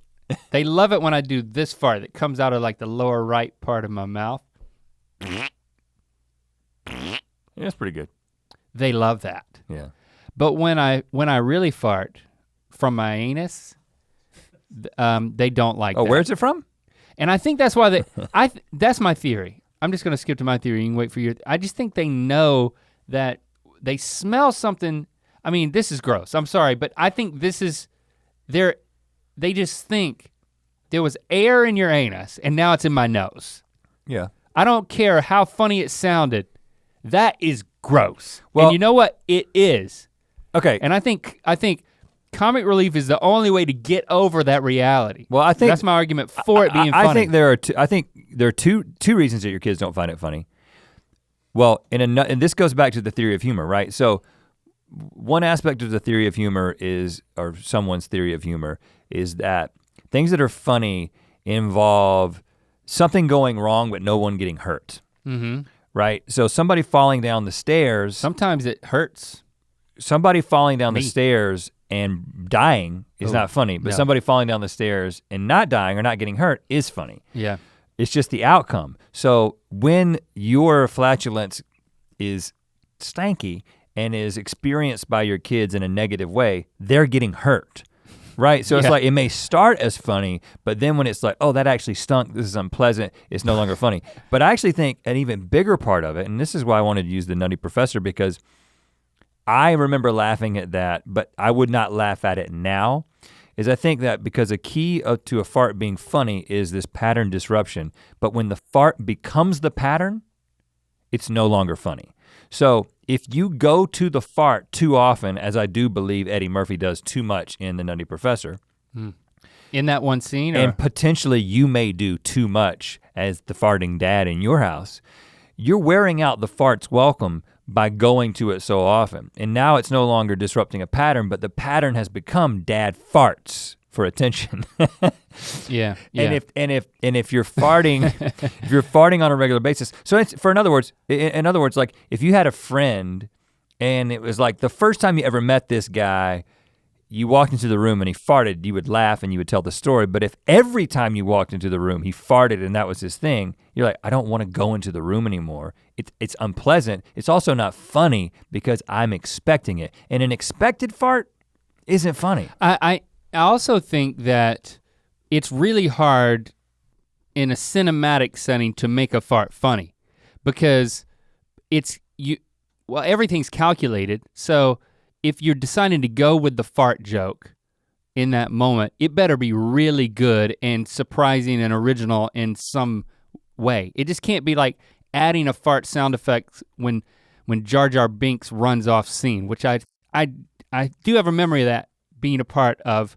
They love it when I do this fart that comes out of like the lower right part of my mouth. Yeah, that's pretty good. They love that. Yeah. But when I really fart from my anus, they don't like that. Oh, where's it from? And I think that's why that's my theory. I'm just gonna skip to my theory. You can wait for your. I just think they know that they smell something. I mean, this is gross. I'm sorry, but I think this is they just think there was air in your anus and now it's in my nose. Yeah. I don't care how funny it sounded. That is gross. Well, and you know what? It is. Okay. And I think comic relief is the only way to get over that reality. Well, I think that's my argument for it being funny. I think there are two reasons that your kids don't find it funny. Well, and this goes back to the theory of humor, right? So one aspect of the theory of humor or someone's theory of humor is that things that are funny involve something going wrong but no one getting hurt. Mm-hmm. Right? So somebody falling down the stairs. Sometimes it hurts. Somebody falling down the stairs and dying is not funny, but somebody falling down the stairs and not dying or not getting hurt is funny. Yeah. It's just the outcome. So when your flatulence is stanky and is experienced by your kids in a negative way, they're getting hurt. Right, so it's like it may start as funny, but then when it's like, oh, that actually stunk, this is unpleasant, it's no longer funny. But I actually think an even bigger part of it, and this is why I wanted to use the Nutty Professor, because I remember laughing at that, but I would not laugh at it now, is I think that because a key to a fart being funny is this pattern disruption, but when the fart becomes the pattern, it's no longer funny. So if you go to the fart too often, as I do believe Eddie Murphy does too much in The Nutty Professor. In that one scene? And potentially you may do too much as the farting dad in your house, you're wearing out the fart's welcome by going to it so often. And now it's no longer disrupting a pattern, but the pattern has become dad farts for attention. Yeah. And if you're farting, if you're farting on a regular basis, so it's in other words, like if you had a friend and it was like the first time you ever met this guy, you walked into the room and he farted, you would laugh and you would tell the story. But if every time you walked into the room he farted and that was his thing, you're like, I don't want to go into the room anymore. It's unpleasant. It's also not funny because I'm expecting it. And an expected fart isn't funny. I also think that it's really hard in a cinematic setting to make a fart funny because everything's calculated. So if you're deciding to go with the fart joke in that moment, it better be really good and surprising and original in some way. It just can't be like adding a fart sound effect when Jar Jar Binks runs off scene, which I do have a memory of that being a part of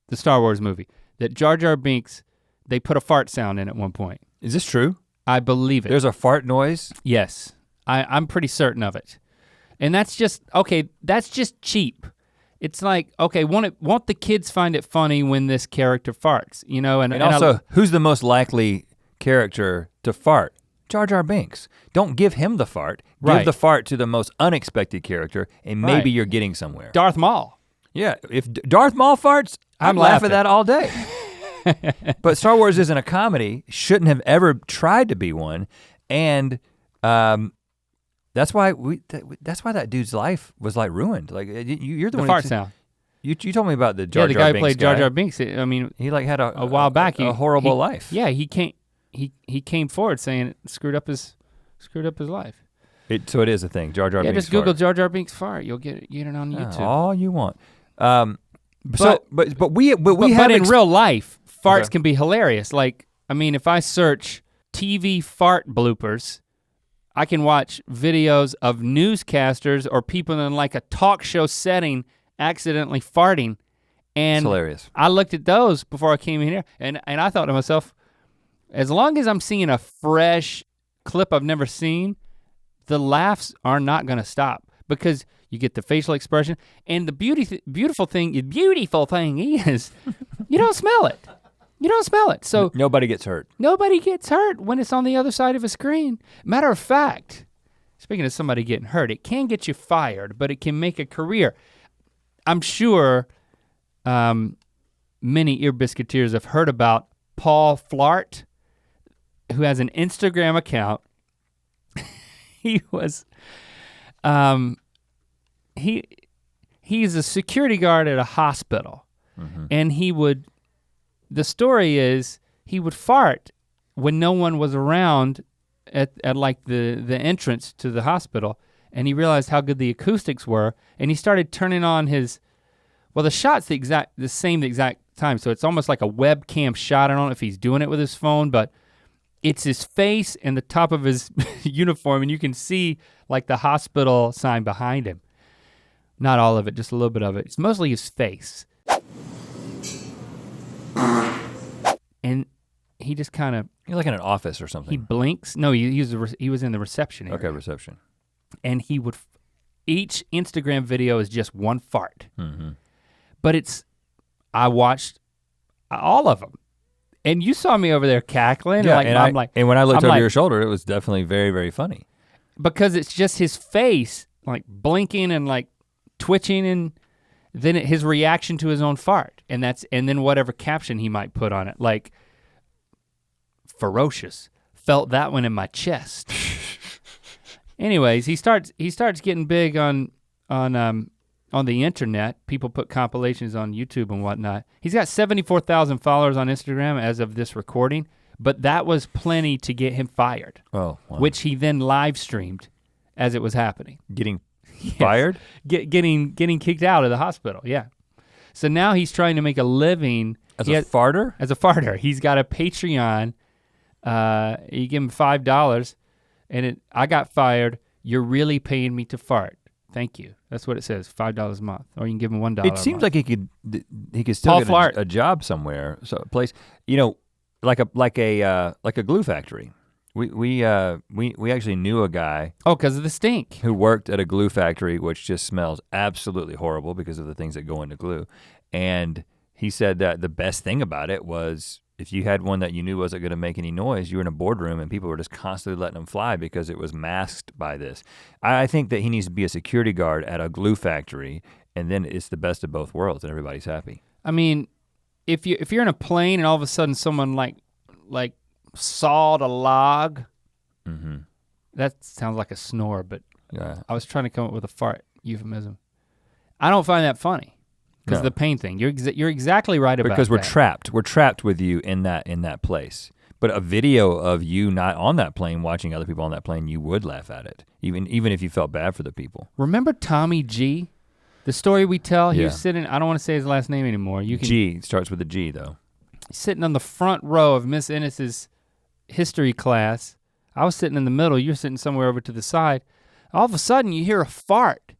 the Star Wars movie. That Jar Jar Binks, they put a fart sound in at one point. Is this true? I believe it. There's a fart noise? Yes, I'm pretty certain of it. And that's just, okay, that's just cheap. It's like, okay, won't the kids find it funny when this character farts, you know? And also, who's the most likely character to fart? Jar Jar Binks. Don't give him the fart. Right. Give the fart to the most unexpected character and maybe you're getting somewhere. Darth Maul. Yeah, if Darth Maul farts, I'm laughing at that all day. But Star Wars isn't a comedy, shouldn't have ever tried to be one, and that's why that dude's life was like ruined. Like you're the one fart sound. You told me about the Jar Jar Binks. Yeah, the guy who played Jar Jar Binks. I mean, he like had a while back a horrible life. Yeah, he came forward saying it screwed up his screwed up his life. So it is a thing, Jar Jar Binks just Google Jar Jar Binks fart. You'll get it on YouTube. All you want. But we have in real life, farts can be hilarious. Like, I mean, if I search TV fart bloopers, I can watch videos of newscasters or people in like a talk show setting accidentally farting. And it's hilarious. I looked at those before I came in here and I thought to myself, as long as I'm seeing a fresh clip I've never seen, the laughs are not gonna stop because you get the facial expression and the beautiful thing is you don't smell it. You don't smell it. So nobody gets hurt. Nobody gets hurt when it's on the other side of a screen. Matter of fact, speaking of somebody getting hurt, it can get you fired, but it can make a career. I'm sure many Ear Biscuiteers have heard about Paul Flart, who has an Instagram account. He's a security guard at a hospital, and the story is he would fart when no one was around at like the entrance to the hospital, and he realized how good the acoustics were, and he started turning on the shot's the exact time, so it's almost like a webcam shot. I don't know if he's doing it with his phone, but it's his face and the top of his uniform, and you can see like the hospital sign behind him. Not all of it, just a little bit of it. It's mostly his face. And he just kind of. You're like in an office or something. He blinks. No, he was in the reception area. Okay, reception. And each Instagram video is just one fart. But I watched all of them. And you saw me over there cackling. Yeah, and when I looked over your shoulder, it was definitely very, very funny. Because it's just his face, like blinking and like twitching, and then his reaction to his own fart. And then whatever caption he might put on it, like ferocious, felt that one in my chest. Anyways, he starts getting big on the internet. People put compilations on YouTube and whatnot. He's got 74,000 followers on Instagram as of this recording, but that was plenty to get him fired. Oh, wow. Which he then live streamed as it was happening. Getting fired? Getting kicked out of the hospital, yeah. So now he's trying to make a living. As a farter? As a farter. He's got a Patreon. You give him $5 and I got fired. You're really paying me to fart. Thank you. That's what it says, $5 a month, or you can give him $1. It seems like he could still get a job somewhere, so a place, like a glue factory. We actually knew a guy. Oh, because of the stink. Who worked at a glue factory, which just smells absolutely horrible because of the things that go into glue. And he said that the best thing about it was if you had one that you knew wasn't gonna make any noise, you were in a boardroom and people were just constantly letting them fly because it was masked by this. I think that he needs to be a security guard at a glue factory, and then it's the best of both worlds and everybody's happy. I mean, if you're in a plane and all of a sudden someone like sawed a log, that sounds like a snore, but yeah. I was trying to come up with a fart euphemism. I don't find that funny. Because the pain thing, you're exactly right about that. Because we're trapped with you in that place. But a video of you not on that plane, watching other people on that plane, you would laugh at it, even if you felt bad for the people. Remember Tommy G? The story we tell, he was sitting, I don't want to say his last name anymore. G, starts with a G though. Sitting on the front row of Miss Ennis's history class. I was sitting in the middle, you're sitting somewhere over to the side. All of a sudden you hear a fart.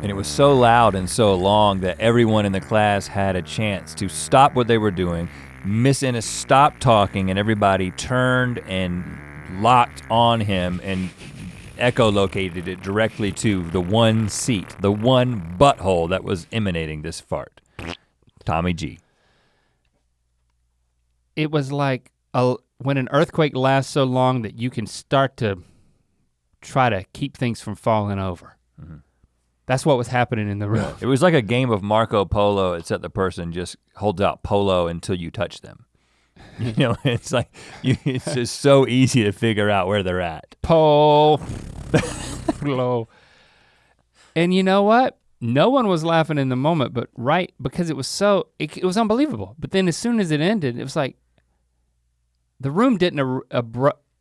And it was so loud and so long that everyone in the class had a chance to stop what they were doing. Miss Ennis stopped talking and everybody turned and locked on him and echolocated it directly to the one seat, the one butthole that was emanating this fart. Tommy G. It was like when an earthquake lasts so long that you can start to try to keep things from falling over. That's what was happening in the room. It was like a game of Marco Polo, except the person just holds out polo until you touch them. It's like, it's just so easy to figure out where they're at. Polo. And you know what? No one was laughing in the moment, but because it was it was unbelievable. But then as soon as it ended, it was like, the room didn't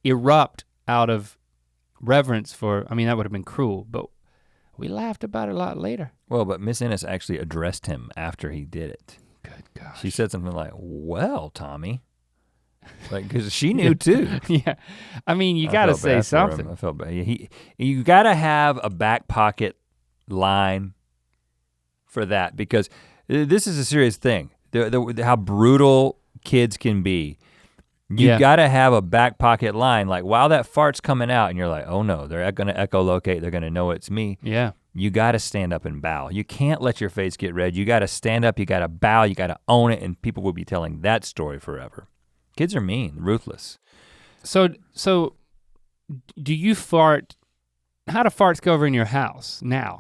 erupt out of reverence for, I mean, that would have been cruel, but we laughed about it a lot later. Well, but Miss Ennis actually addressed him after he did it. Good gosh. She said something like, well, Tommy. Like, because she knew too. Yeah, I mean, you gotta say something. I felt bad. You gotta have a back pocket line for that, because this is a serious thing. How brutal kids can be. You gotta have a back pocket line, like while that fart's coming out and you're like, oh no, they're gonna echolocate, they're gonna know it's me. Yeah. You gotta stand up and bow. You can't let your face get red. You gotta stand up, you gotta bow, you gotta own it, and people will be telling that story forever. Kids are mean, ruthless. So do you fart, how do farts go over in your house now?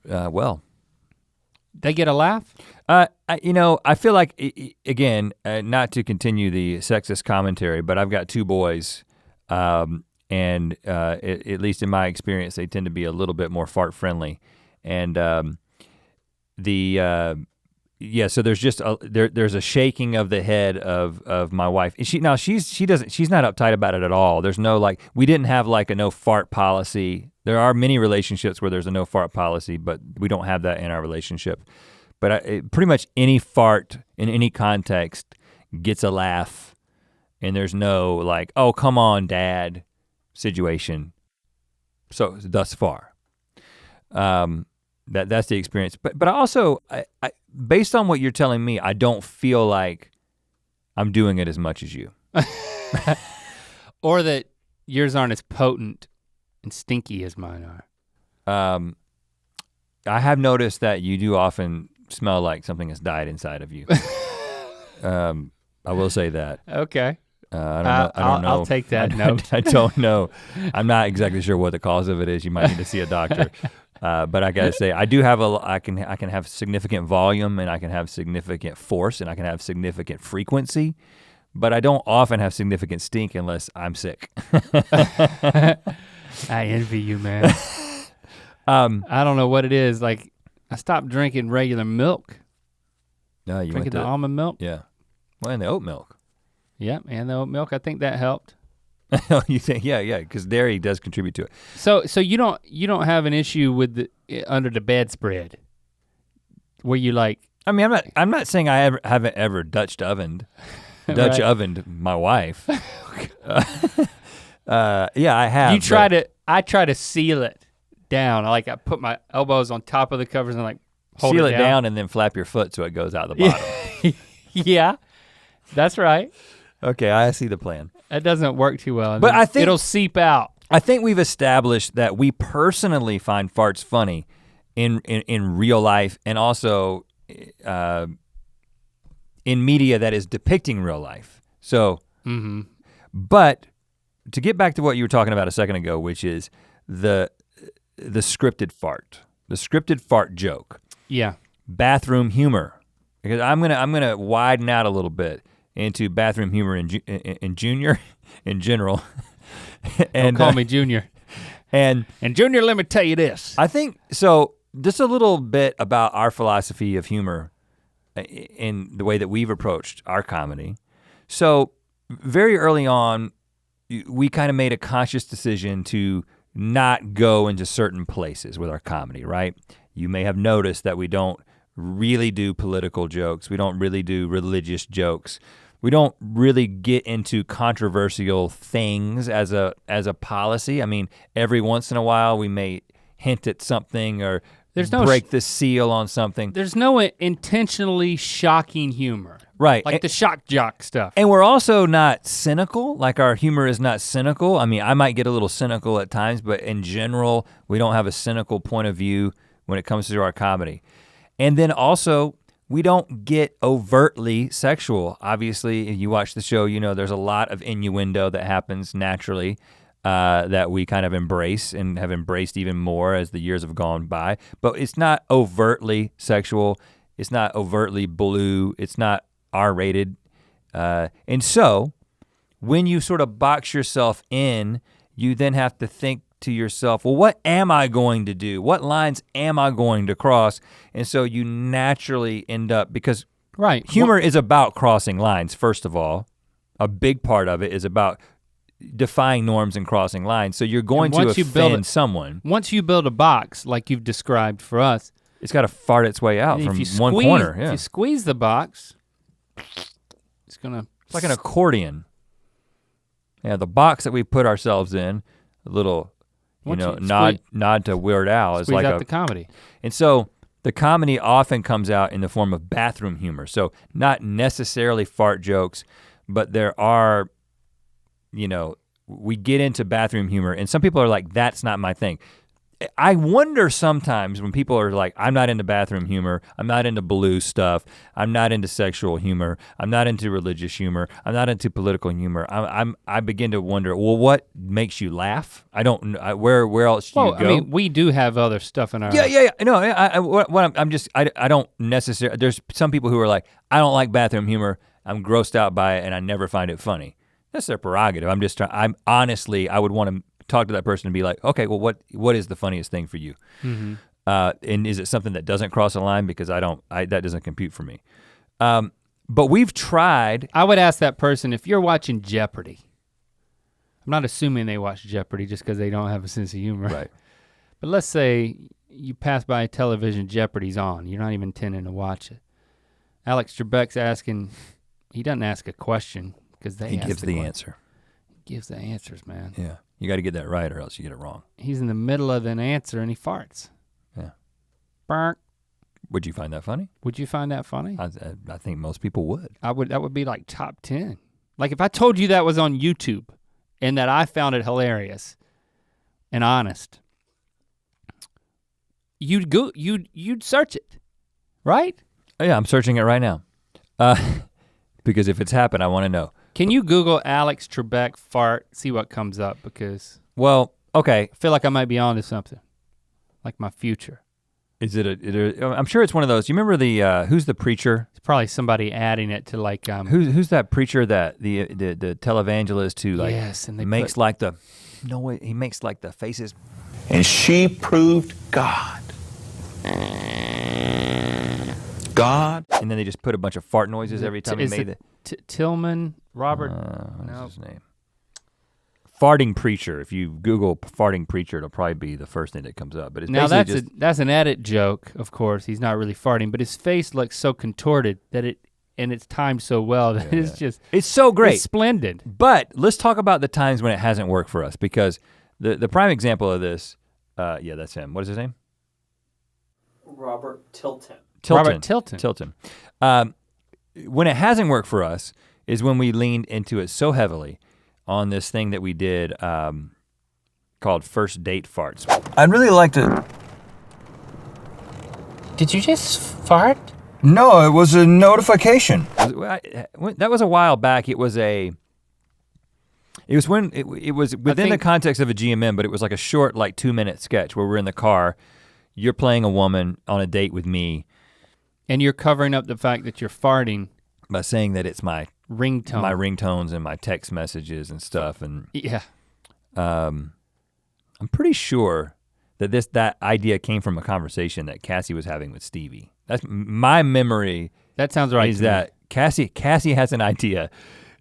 Well. They get a laugh? I feel like, again, not to continue the sexist commentary, but I've got two boys, and at least in my experience, they tend to be a little bit more fart friendly. And so there's just there's a shaking of the head of my wife. And she's not uptight about it at all. There's no like, we didn't have like a no fart policy. There are many relationships where there's a no fart policy, but we don't have that in our relationship. But pretty much any fart in any context gets a laugh, and there's no like, oh, come on, Dad situation. So thus far, that's the experience. But I also, based on what you're telling me, I don't feel like I'm doing it as much as you. Or that yours aren't as potent and stinky as mine are. I have noticed that you do often smell like something has died inside of you. I will say that. Okay. I don't know. I'll take that note. I don't know. I'm not exactly sure what the cause of it is. You might need to see a doctor. But I gotta say, I do have I can have significant volume, and I can have significant force, and I can have significant frequency, but I don't often have significant stink unless I'm sick. I envy you, man. I don't know what it is. Like, I stopped drinking regular milk. No, you drinking the almond milk. Yeah. Well, and the oat milk. Yep, and the oat milk. I think that helped. You think? Yeah, because dairy does contribute to it. So you don't have an issue with the under the bedspread, where you like? I mean, I'm not saying I haven't ever Dutch ovened my wife. Yeah, I have. I try to seal it down. I put my elbows on top of the covers and like hold seal it down and then flap your foot so it goes out the bottom. Yeah, that's right. Okay, I see the plan. That doesn't work too well. But I think it'll seep out. I think we've established that we personally find farts funny in real life, and also in media that is depicting real life. So, but to get back to what you were talking about a second ago, which is the scripted fart joke. Yeah. Bathroom humor, because I'm gonna widen out a little bit into bathroom humor in Junior, in general. And don't call me Junior. And Junior, let me tell you this. I think so. Just a little bit about our philosophy of humor in the way that we've approached our comedy. So very early on, we kind of made a conscious decision to not go into certain places with our comedy, right? You may have noticed that we don't really do political jokes. We don't really do religious jokes. We don't really get into controversial things as a policy. I mean, every once in a while we may hint at something or break the seal on something. There's no intentionally shocking humor. Right. Like the shock jock stuff. And we're also not cynical, like our humor is not cynical. I mean, I might get a little cynical at times, but in general, we don't have a cynical point of view when it comes to our comedy. And then also, we don't get overtly sexual. Obviously, if you watch the show, you know there's a lot of innuendo that happens naturally that we kind of embrace and have embraced even more as the years have gone by. But it's not overtly sexual. It's not overtly blue. It's not R-rated. And so, when you sort of box yourself in, you then have to think to yourself, well, what am I going to do? What lines am I going to cross? And so you naturally end up, because humor is about crossing lines, first of all. a big part of it is about defying norms and crossing lines. So you're going to offend someone. Once you build a box like you've described for us, it's got to fart its way out from one corner. Yeah. If you squeeze the box, it's gonna. It's like an accordion. Yeah, the box that we put ourselves in, a little, nod to Weird Al is like out the comedy. And so the comedy often comes out in the form of bathroom humor. So not necessarily fart jokes, but there are, we get into bathroom humor and some people are like, that's not my thing. I wonder sometimes when people are like, I'm not into bathroom humor, I'm not into blue stuff, I'm not into sexual humor, I'm not into religious humor, I'm not into political humor. I begin to wonder, well, what makes you laugh? I don't know, where else do you go? I mean, we do have other stuff in our. Yeah. No, I don't necessarily. There's some people who are like, I don't like bathroom humor. I'm grossed out by it, and I never find it funny. That's their prerogative. I'm just trying. I would want to talk to that person and be like, okay, well, what is the funniest thing for you? Mm-hmm. And is it something that doesn't cross a line? Because that doesn't compute for me. But we've tried. I would ask that person, if you're watching Jeopardy, I'm not assuming they watch Jeopardy just because they don't have a sense of humor. Right. But let's say you pass by television, Jeopardy's on, you're not even intending to watch it. Alex Trebek's asking, he doesn't ask a question because he gives the answer. He gives the answers, man. Yeah. You got to get that right or else you get it wrong. He's in the middle of an answer and he farts. Yeah. Burk. Would you find that funny? Would you find that funny? I think most people would. That would be like top 10. Like if I told you that was on YouTube and that I found it hilarious and honest, you'd search it, right? Oh, yeah, I'm searching it right now. Because if it's happened, I want to know. Can you Google Alex Trebek fart, see what comes up? Because okay. I feel like I might be onto something, like my future. Is it I'm sure it's one of those. You remember the who's the preacher? It's probably somebody adding it to like who's that preacher that the televangelist who like and makes like the he makes like the faces. And she proved God. God. And then they just put a bunch of fart noises every time he made it. Tillman Robert. What's his name? Farting preacher. If you Google farting preacher, it'll probably be the first thing that comes up. But it's now that's an edit joke. Of course, he's not really farting, but his face looks so contorted that it's timed so well that it's so great. It's splendid. But let's talk about the times when it hasn't worked for us, because the prime example of this, that's him. What is his name? Robert Tilton. Robert Tilton. Tilton. When it hasn't worked for us is when we leaned into it so heavily on this thing that we did called first date farts. I'd really like to. Did you just fart? No, it was a notification. That was a while back. It was when it was within the context of a GMM, but it was like a short, like 2-minute sketch where we're in the car. You're playing a woman on a date with me. And you're covering up the fact that you're farting. By saying that it's my ringtone. My ringtones and my text messages and stuff. And yeah. I'm pretty sure that that idea came from a conversation that Cassie was having with Stevie. That's my memory. That sounds right. Is that Cassie has an idea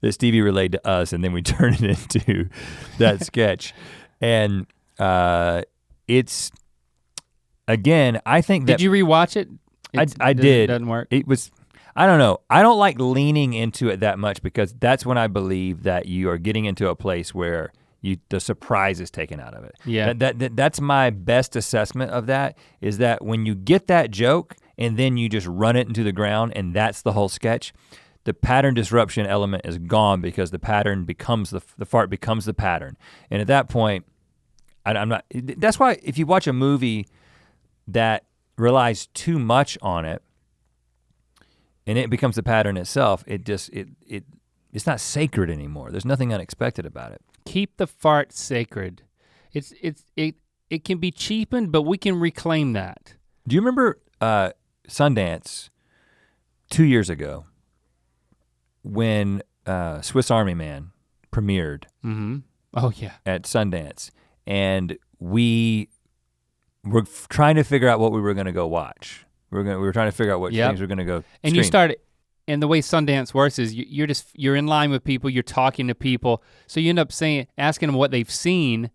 that Stevie relayed to us, and then we turned it into that sketch. And it's, again, I think that— Did you rewatch it? I did. It doesn't work? It was, I don't know. I don't like leaning into it that much because that's when I believe that you are getting into a place where the surprise is taken out of it. Yeah. That's my best assessment of that, is that when you get that joke and then you just run it into the ground and that's the whole sketch, the pattern disruption element is gone because the pattern becomes, the fart becomes the pattern. And at that point, I'm not, that's why if you watch a movie that relies too much on it and it becomes the pattern itself, it's not sacred anymore. There's nothing unexpected about it. Keep the fart sacred. It can be cheapened, but we can reclaim that. Do you remember Sundance 2 years ago when Swiss Army Man premiered? Mm-hmm. Oh yeah. At Sundance, and we were trying to figure out what we were gonna go watch. We were trying to figure out what things we were gonna go. And stream. you started. and the way Sundance works is you're in line with people, you're talking to people, so you end up asking them what they've seen,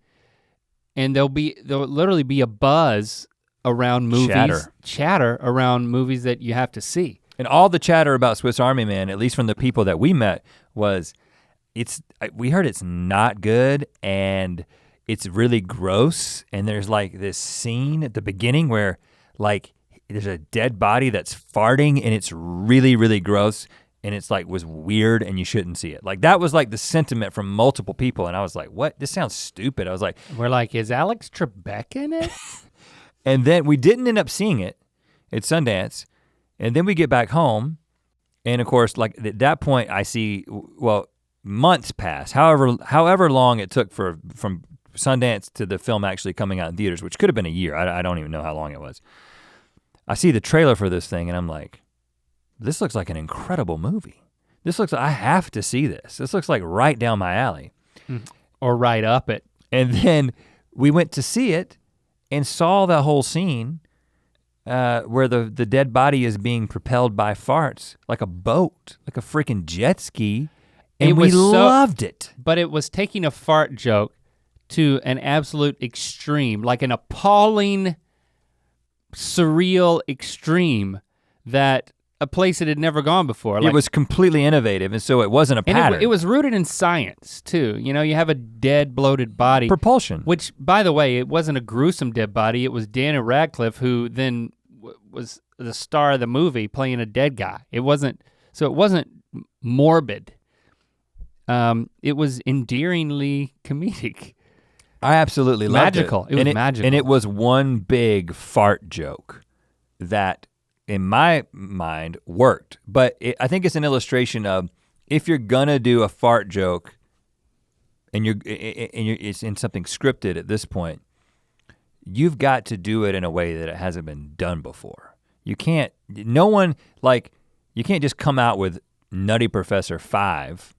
and there'll literally be a buzz around movies, chatter around movies that you have to see. And all the chatter about Swiss Army Man, at least from the people that we met, was we heard it's not good and it's really gross, and there's like this scene at the beginning where like there's a dead body that's farting and it's really, really gross, and it's like was weird and you shouldn't see it. Like that was like the sentiment from multiple people, and I was like, what? This sounds stupid. I was like, we're like, is Alex Trebek in it? And then we didn't end up seeing it at Sundance, and then we get back home, and of course, like at that point I see, well, months pass, however long it took from Sundance to the film actually coming out in theaters, which could have been a year. I don't even know how long it was. I see the trailer for this thing and I'm like, this looks like an incredible movie. I have to see this. This looks like right down my alley. Or right up it. And then we went to see it and saw the whole scene where the dead body is being propelled by farts, like a boat, like a freaking jet ski. And we loved it. But it was taking a fart joke to an absolute extreme, like an appalling, surreal extreme that a place that had never gone before. Like, it was completely innovative, and so it wasn't a pattern. It was rooted in science too. You know, you have a dead, bloated body. Propulsion. Which, by the way, it wasn't a gruesome dead body. It was Daniel Radcliffe who then was the star of the movie playing a dead guy. It wasn't morbid. It was endearingly comedic. I absolutely loved it. Magical. It was magical. And it was one big fart joke that, in my mind, worked. But I think it's an illustration of if you're gonna do a fart joke, and it's in something scripted at this point, you've got to do it in a way that it hasn't been done before. You can't. You can't just come out with Nutty Professor 5.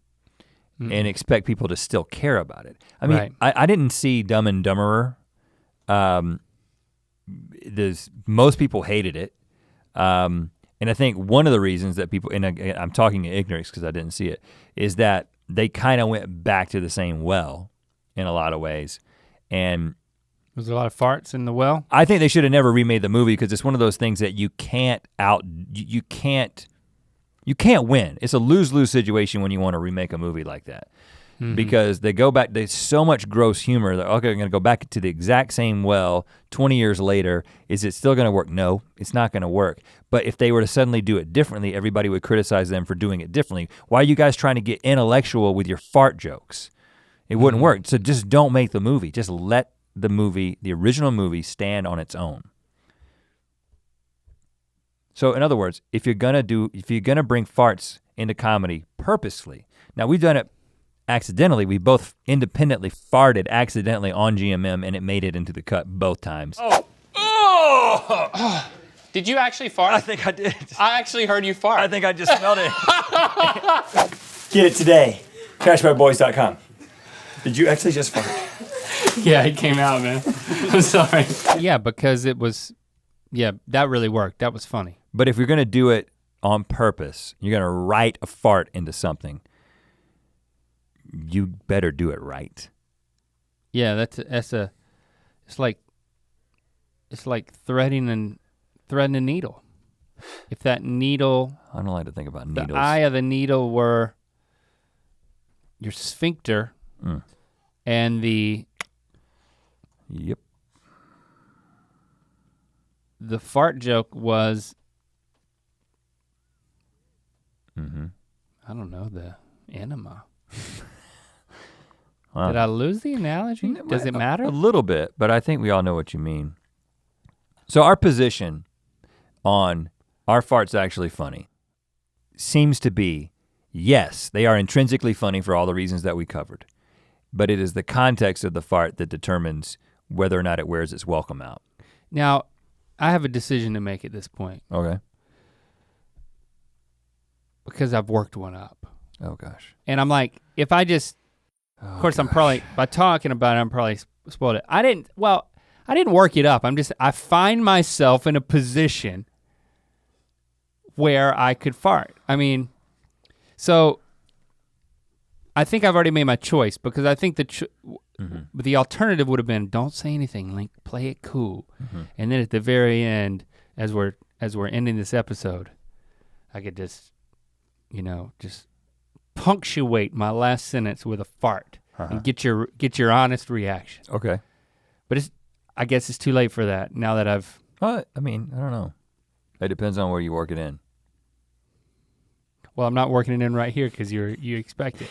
And expect people to still care about it. I mean, right. I didn't see Dumb and Dumberer. Most people hated it. And I think one of the reasons that people, and I'm talking ignorance because I didn't see it, is that they kind of went back to the same well in a lot of ways. And was there a lot of farts in the well? I think they should have never remade the movie because it's one of those things that you can't win. It's a lose-lose situation when you want to remake a movie like that. Because they go back, there's so much gross humor that, okay, I'm gonna go back to the exact same well 20 years later. Is it still gonna work? No, it's not gonna work. But if they were to suddenly do it differently, everybody would criticize them for doing it differently. Why are you guys trying to get intellectual with your fart jokes? It wouldn't work. So just don't make the movie. Just let the movie, the original movie, stand on its own. So in other words, if you're gonna bring farts into comedy purposely, now we've done it accidentally, we both independently farted accidentally on GMM and it made it into the cut both times. Oh! Did you actually fart? I think I did. I actually heard you fart. I think I just smelled it. Get it today, cashbackboys.com. Did you actually just fart? Yeah, it came out, man. I'm sorry. Yeah, because that really worked. That was funny. But if you're gonna do it on purpose, you're gonna write a fart into something, you better do it right. Yeah, it's like threading a needle. If that needle, I don't like to think about needles. The eye of the needle were your sphincter and the the fart joke was I don't know, the enema. Wow. Did I lose the analogy? Does it matter? A little bit, but I think we all know what you mean. So our position on are farts actually funny seems to be, yes, they are intrinsically funny for all the reasons that we covered, but it is the context of the fart that determines whether or not it wears its welcome out. Now, I have a decision to make at this point. Okay. Because I've worked one up. Oh gosh. And I'm like, if I just, of course I'm probably, by talking about it, I'm probably spoiled it. I didn't work it up. I find myself in a position where I could fart. I mean, so I think I've already made my choice because I think the alternative would have been don't say anything, Link, play it cool. And then at the very end, as we're ending this episode, I could just punctuate my last sentence with a fart and get your honest reaction. Okay. But I guess it's too late for that now that I've. I mean, I don't know. It depends on where you work it in. Well, I'm not working it in right here because you expect it.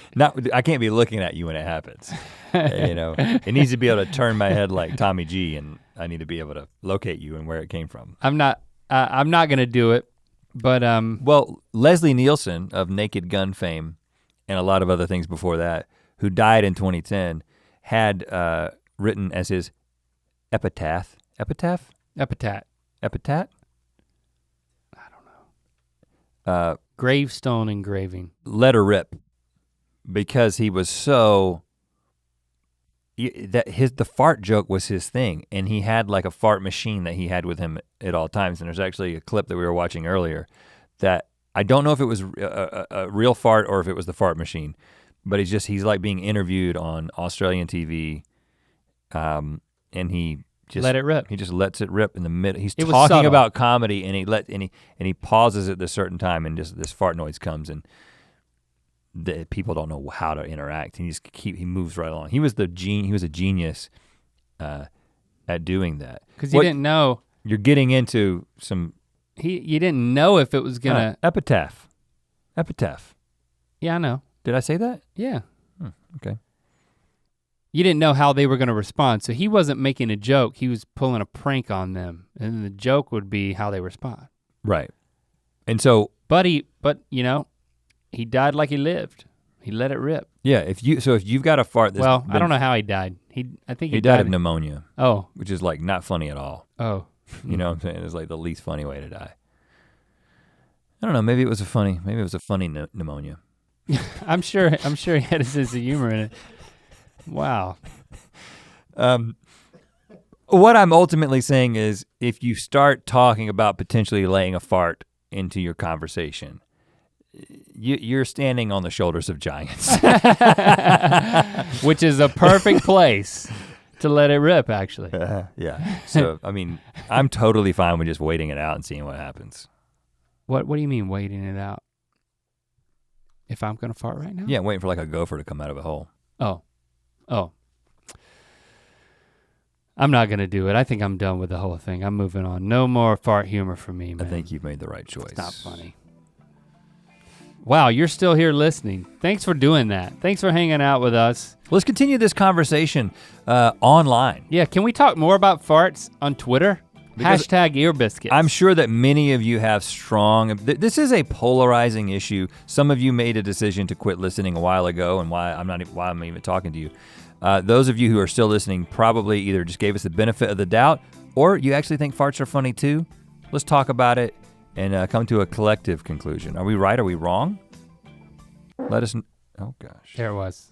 I can't be looking at you when it happens. It needs to be able to turn my head like Tommy G, and I need to be able to locate you and where it came from. I'm not gonna do it, but Well, Leslie Nielsen of Naked Gun fame, and a lot of other things before that, who died in 2010, had written as his epitaph. epitaph. Epitaph? I don't know. Gravestone engraving. Let her rip, because he was so. The fart joke was his thing, and he had like a fart machine that he had with him at all times. And there's actually a clip that we were watching earlier that I don't know if it was a real fart or if it was the fart machine, but he's like being interviewed on Australian TV, and he just let it rip. He just lets it rip in the middle. He's It was talking subtle. about comedy, and he pauses at a certain time, and just this fart noise comes, and people don't know how to interact. He moves right along. He was a genius at doing that. Because you didn't know. You're getting into some. You didn't know if it was gonna. Epitaph. Yeah, I know. Did I say that? Yeah. Okay. You didn't know how they were gonna respond, so he wasn't making a joke. He was pulling a prank on them, and the joke would be how they respond. Right. And so. But he died like he lived. He let it rip. Yeah. If you've got a fart. I don't know how he died. I think he died of pneumonia. Oh. Which is like not funny at all. Oh. You know what I'm saying? It's like the least funny way to die. I don't know. Maybe it was a funny pneumonia. I'm sure he had a sense of humor in it. Wow. What I'm ultimately saying is, if you start talking about potentially laying a fart into your conversation, you're standing on the shoulders of giants. Which is a perfect place to let it rip, actually. Yeah. So, I mean, I'm totally fine with just waiting it out and seeing what happens. What do you mean waiting it out? If I'm gonna fart right now? Yeah, waiting for like a gopher to come out of a hole. Oh. I'm not gonna do it. I think I'm done with the whole thing. I'm moving on. No more fart humor for me, man. I think you've made the right choice. It's not funny. Wow, you're still here listening. Thanks for doing that. Thanks for hanging out with us. Let's continue this conversation online. Yeah, can we talk more about farts on Twitter? Hashtag Ear Biscuits. I'm sure that many of you have this is a polarizing issue. Some of you made a decision to quit listening a while ago, and why I'm even talking to you. Those of you who are still listening probably either just gave us the benefit of the doubt, or you actually think farts are funny too. Let's talk about it and come to a collective conclusion. Are we right? Are we wrong? Let us. Oh gosh. There it was.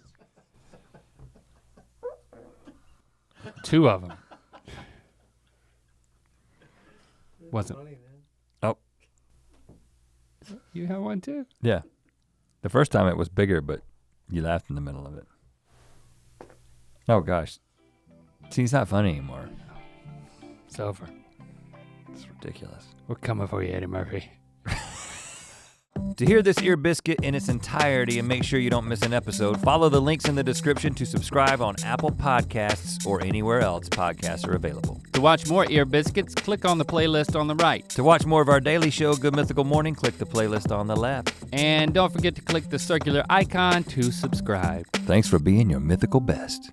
2 of them. Wasn't. Oh. You have one too? Yeah. The first time it was bigger, but you laughed in the middle of it. Oh gosh. See, it's not funny anymore. It's over. It's ridiculous. We're coming for you, Eddie Murphy. To hear this Ear Biscuit in its entirety and make sure you don't miss an episode, follow the links in the description to subscribe on Apple Podcasts or anywhere else podcasts are available. To watch more Ear Biscuits, click on the playlist on the right. To watch more of our daily show, Good Mythical Morning, click the playlist on the left. And don't forget to click the circular icon to subscribe. Thanks for being your mythical best.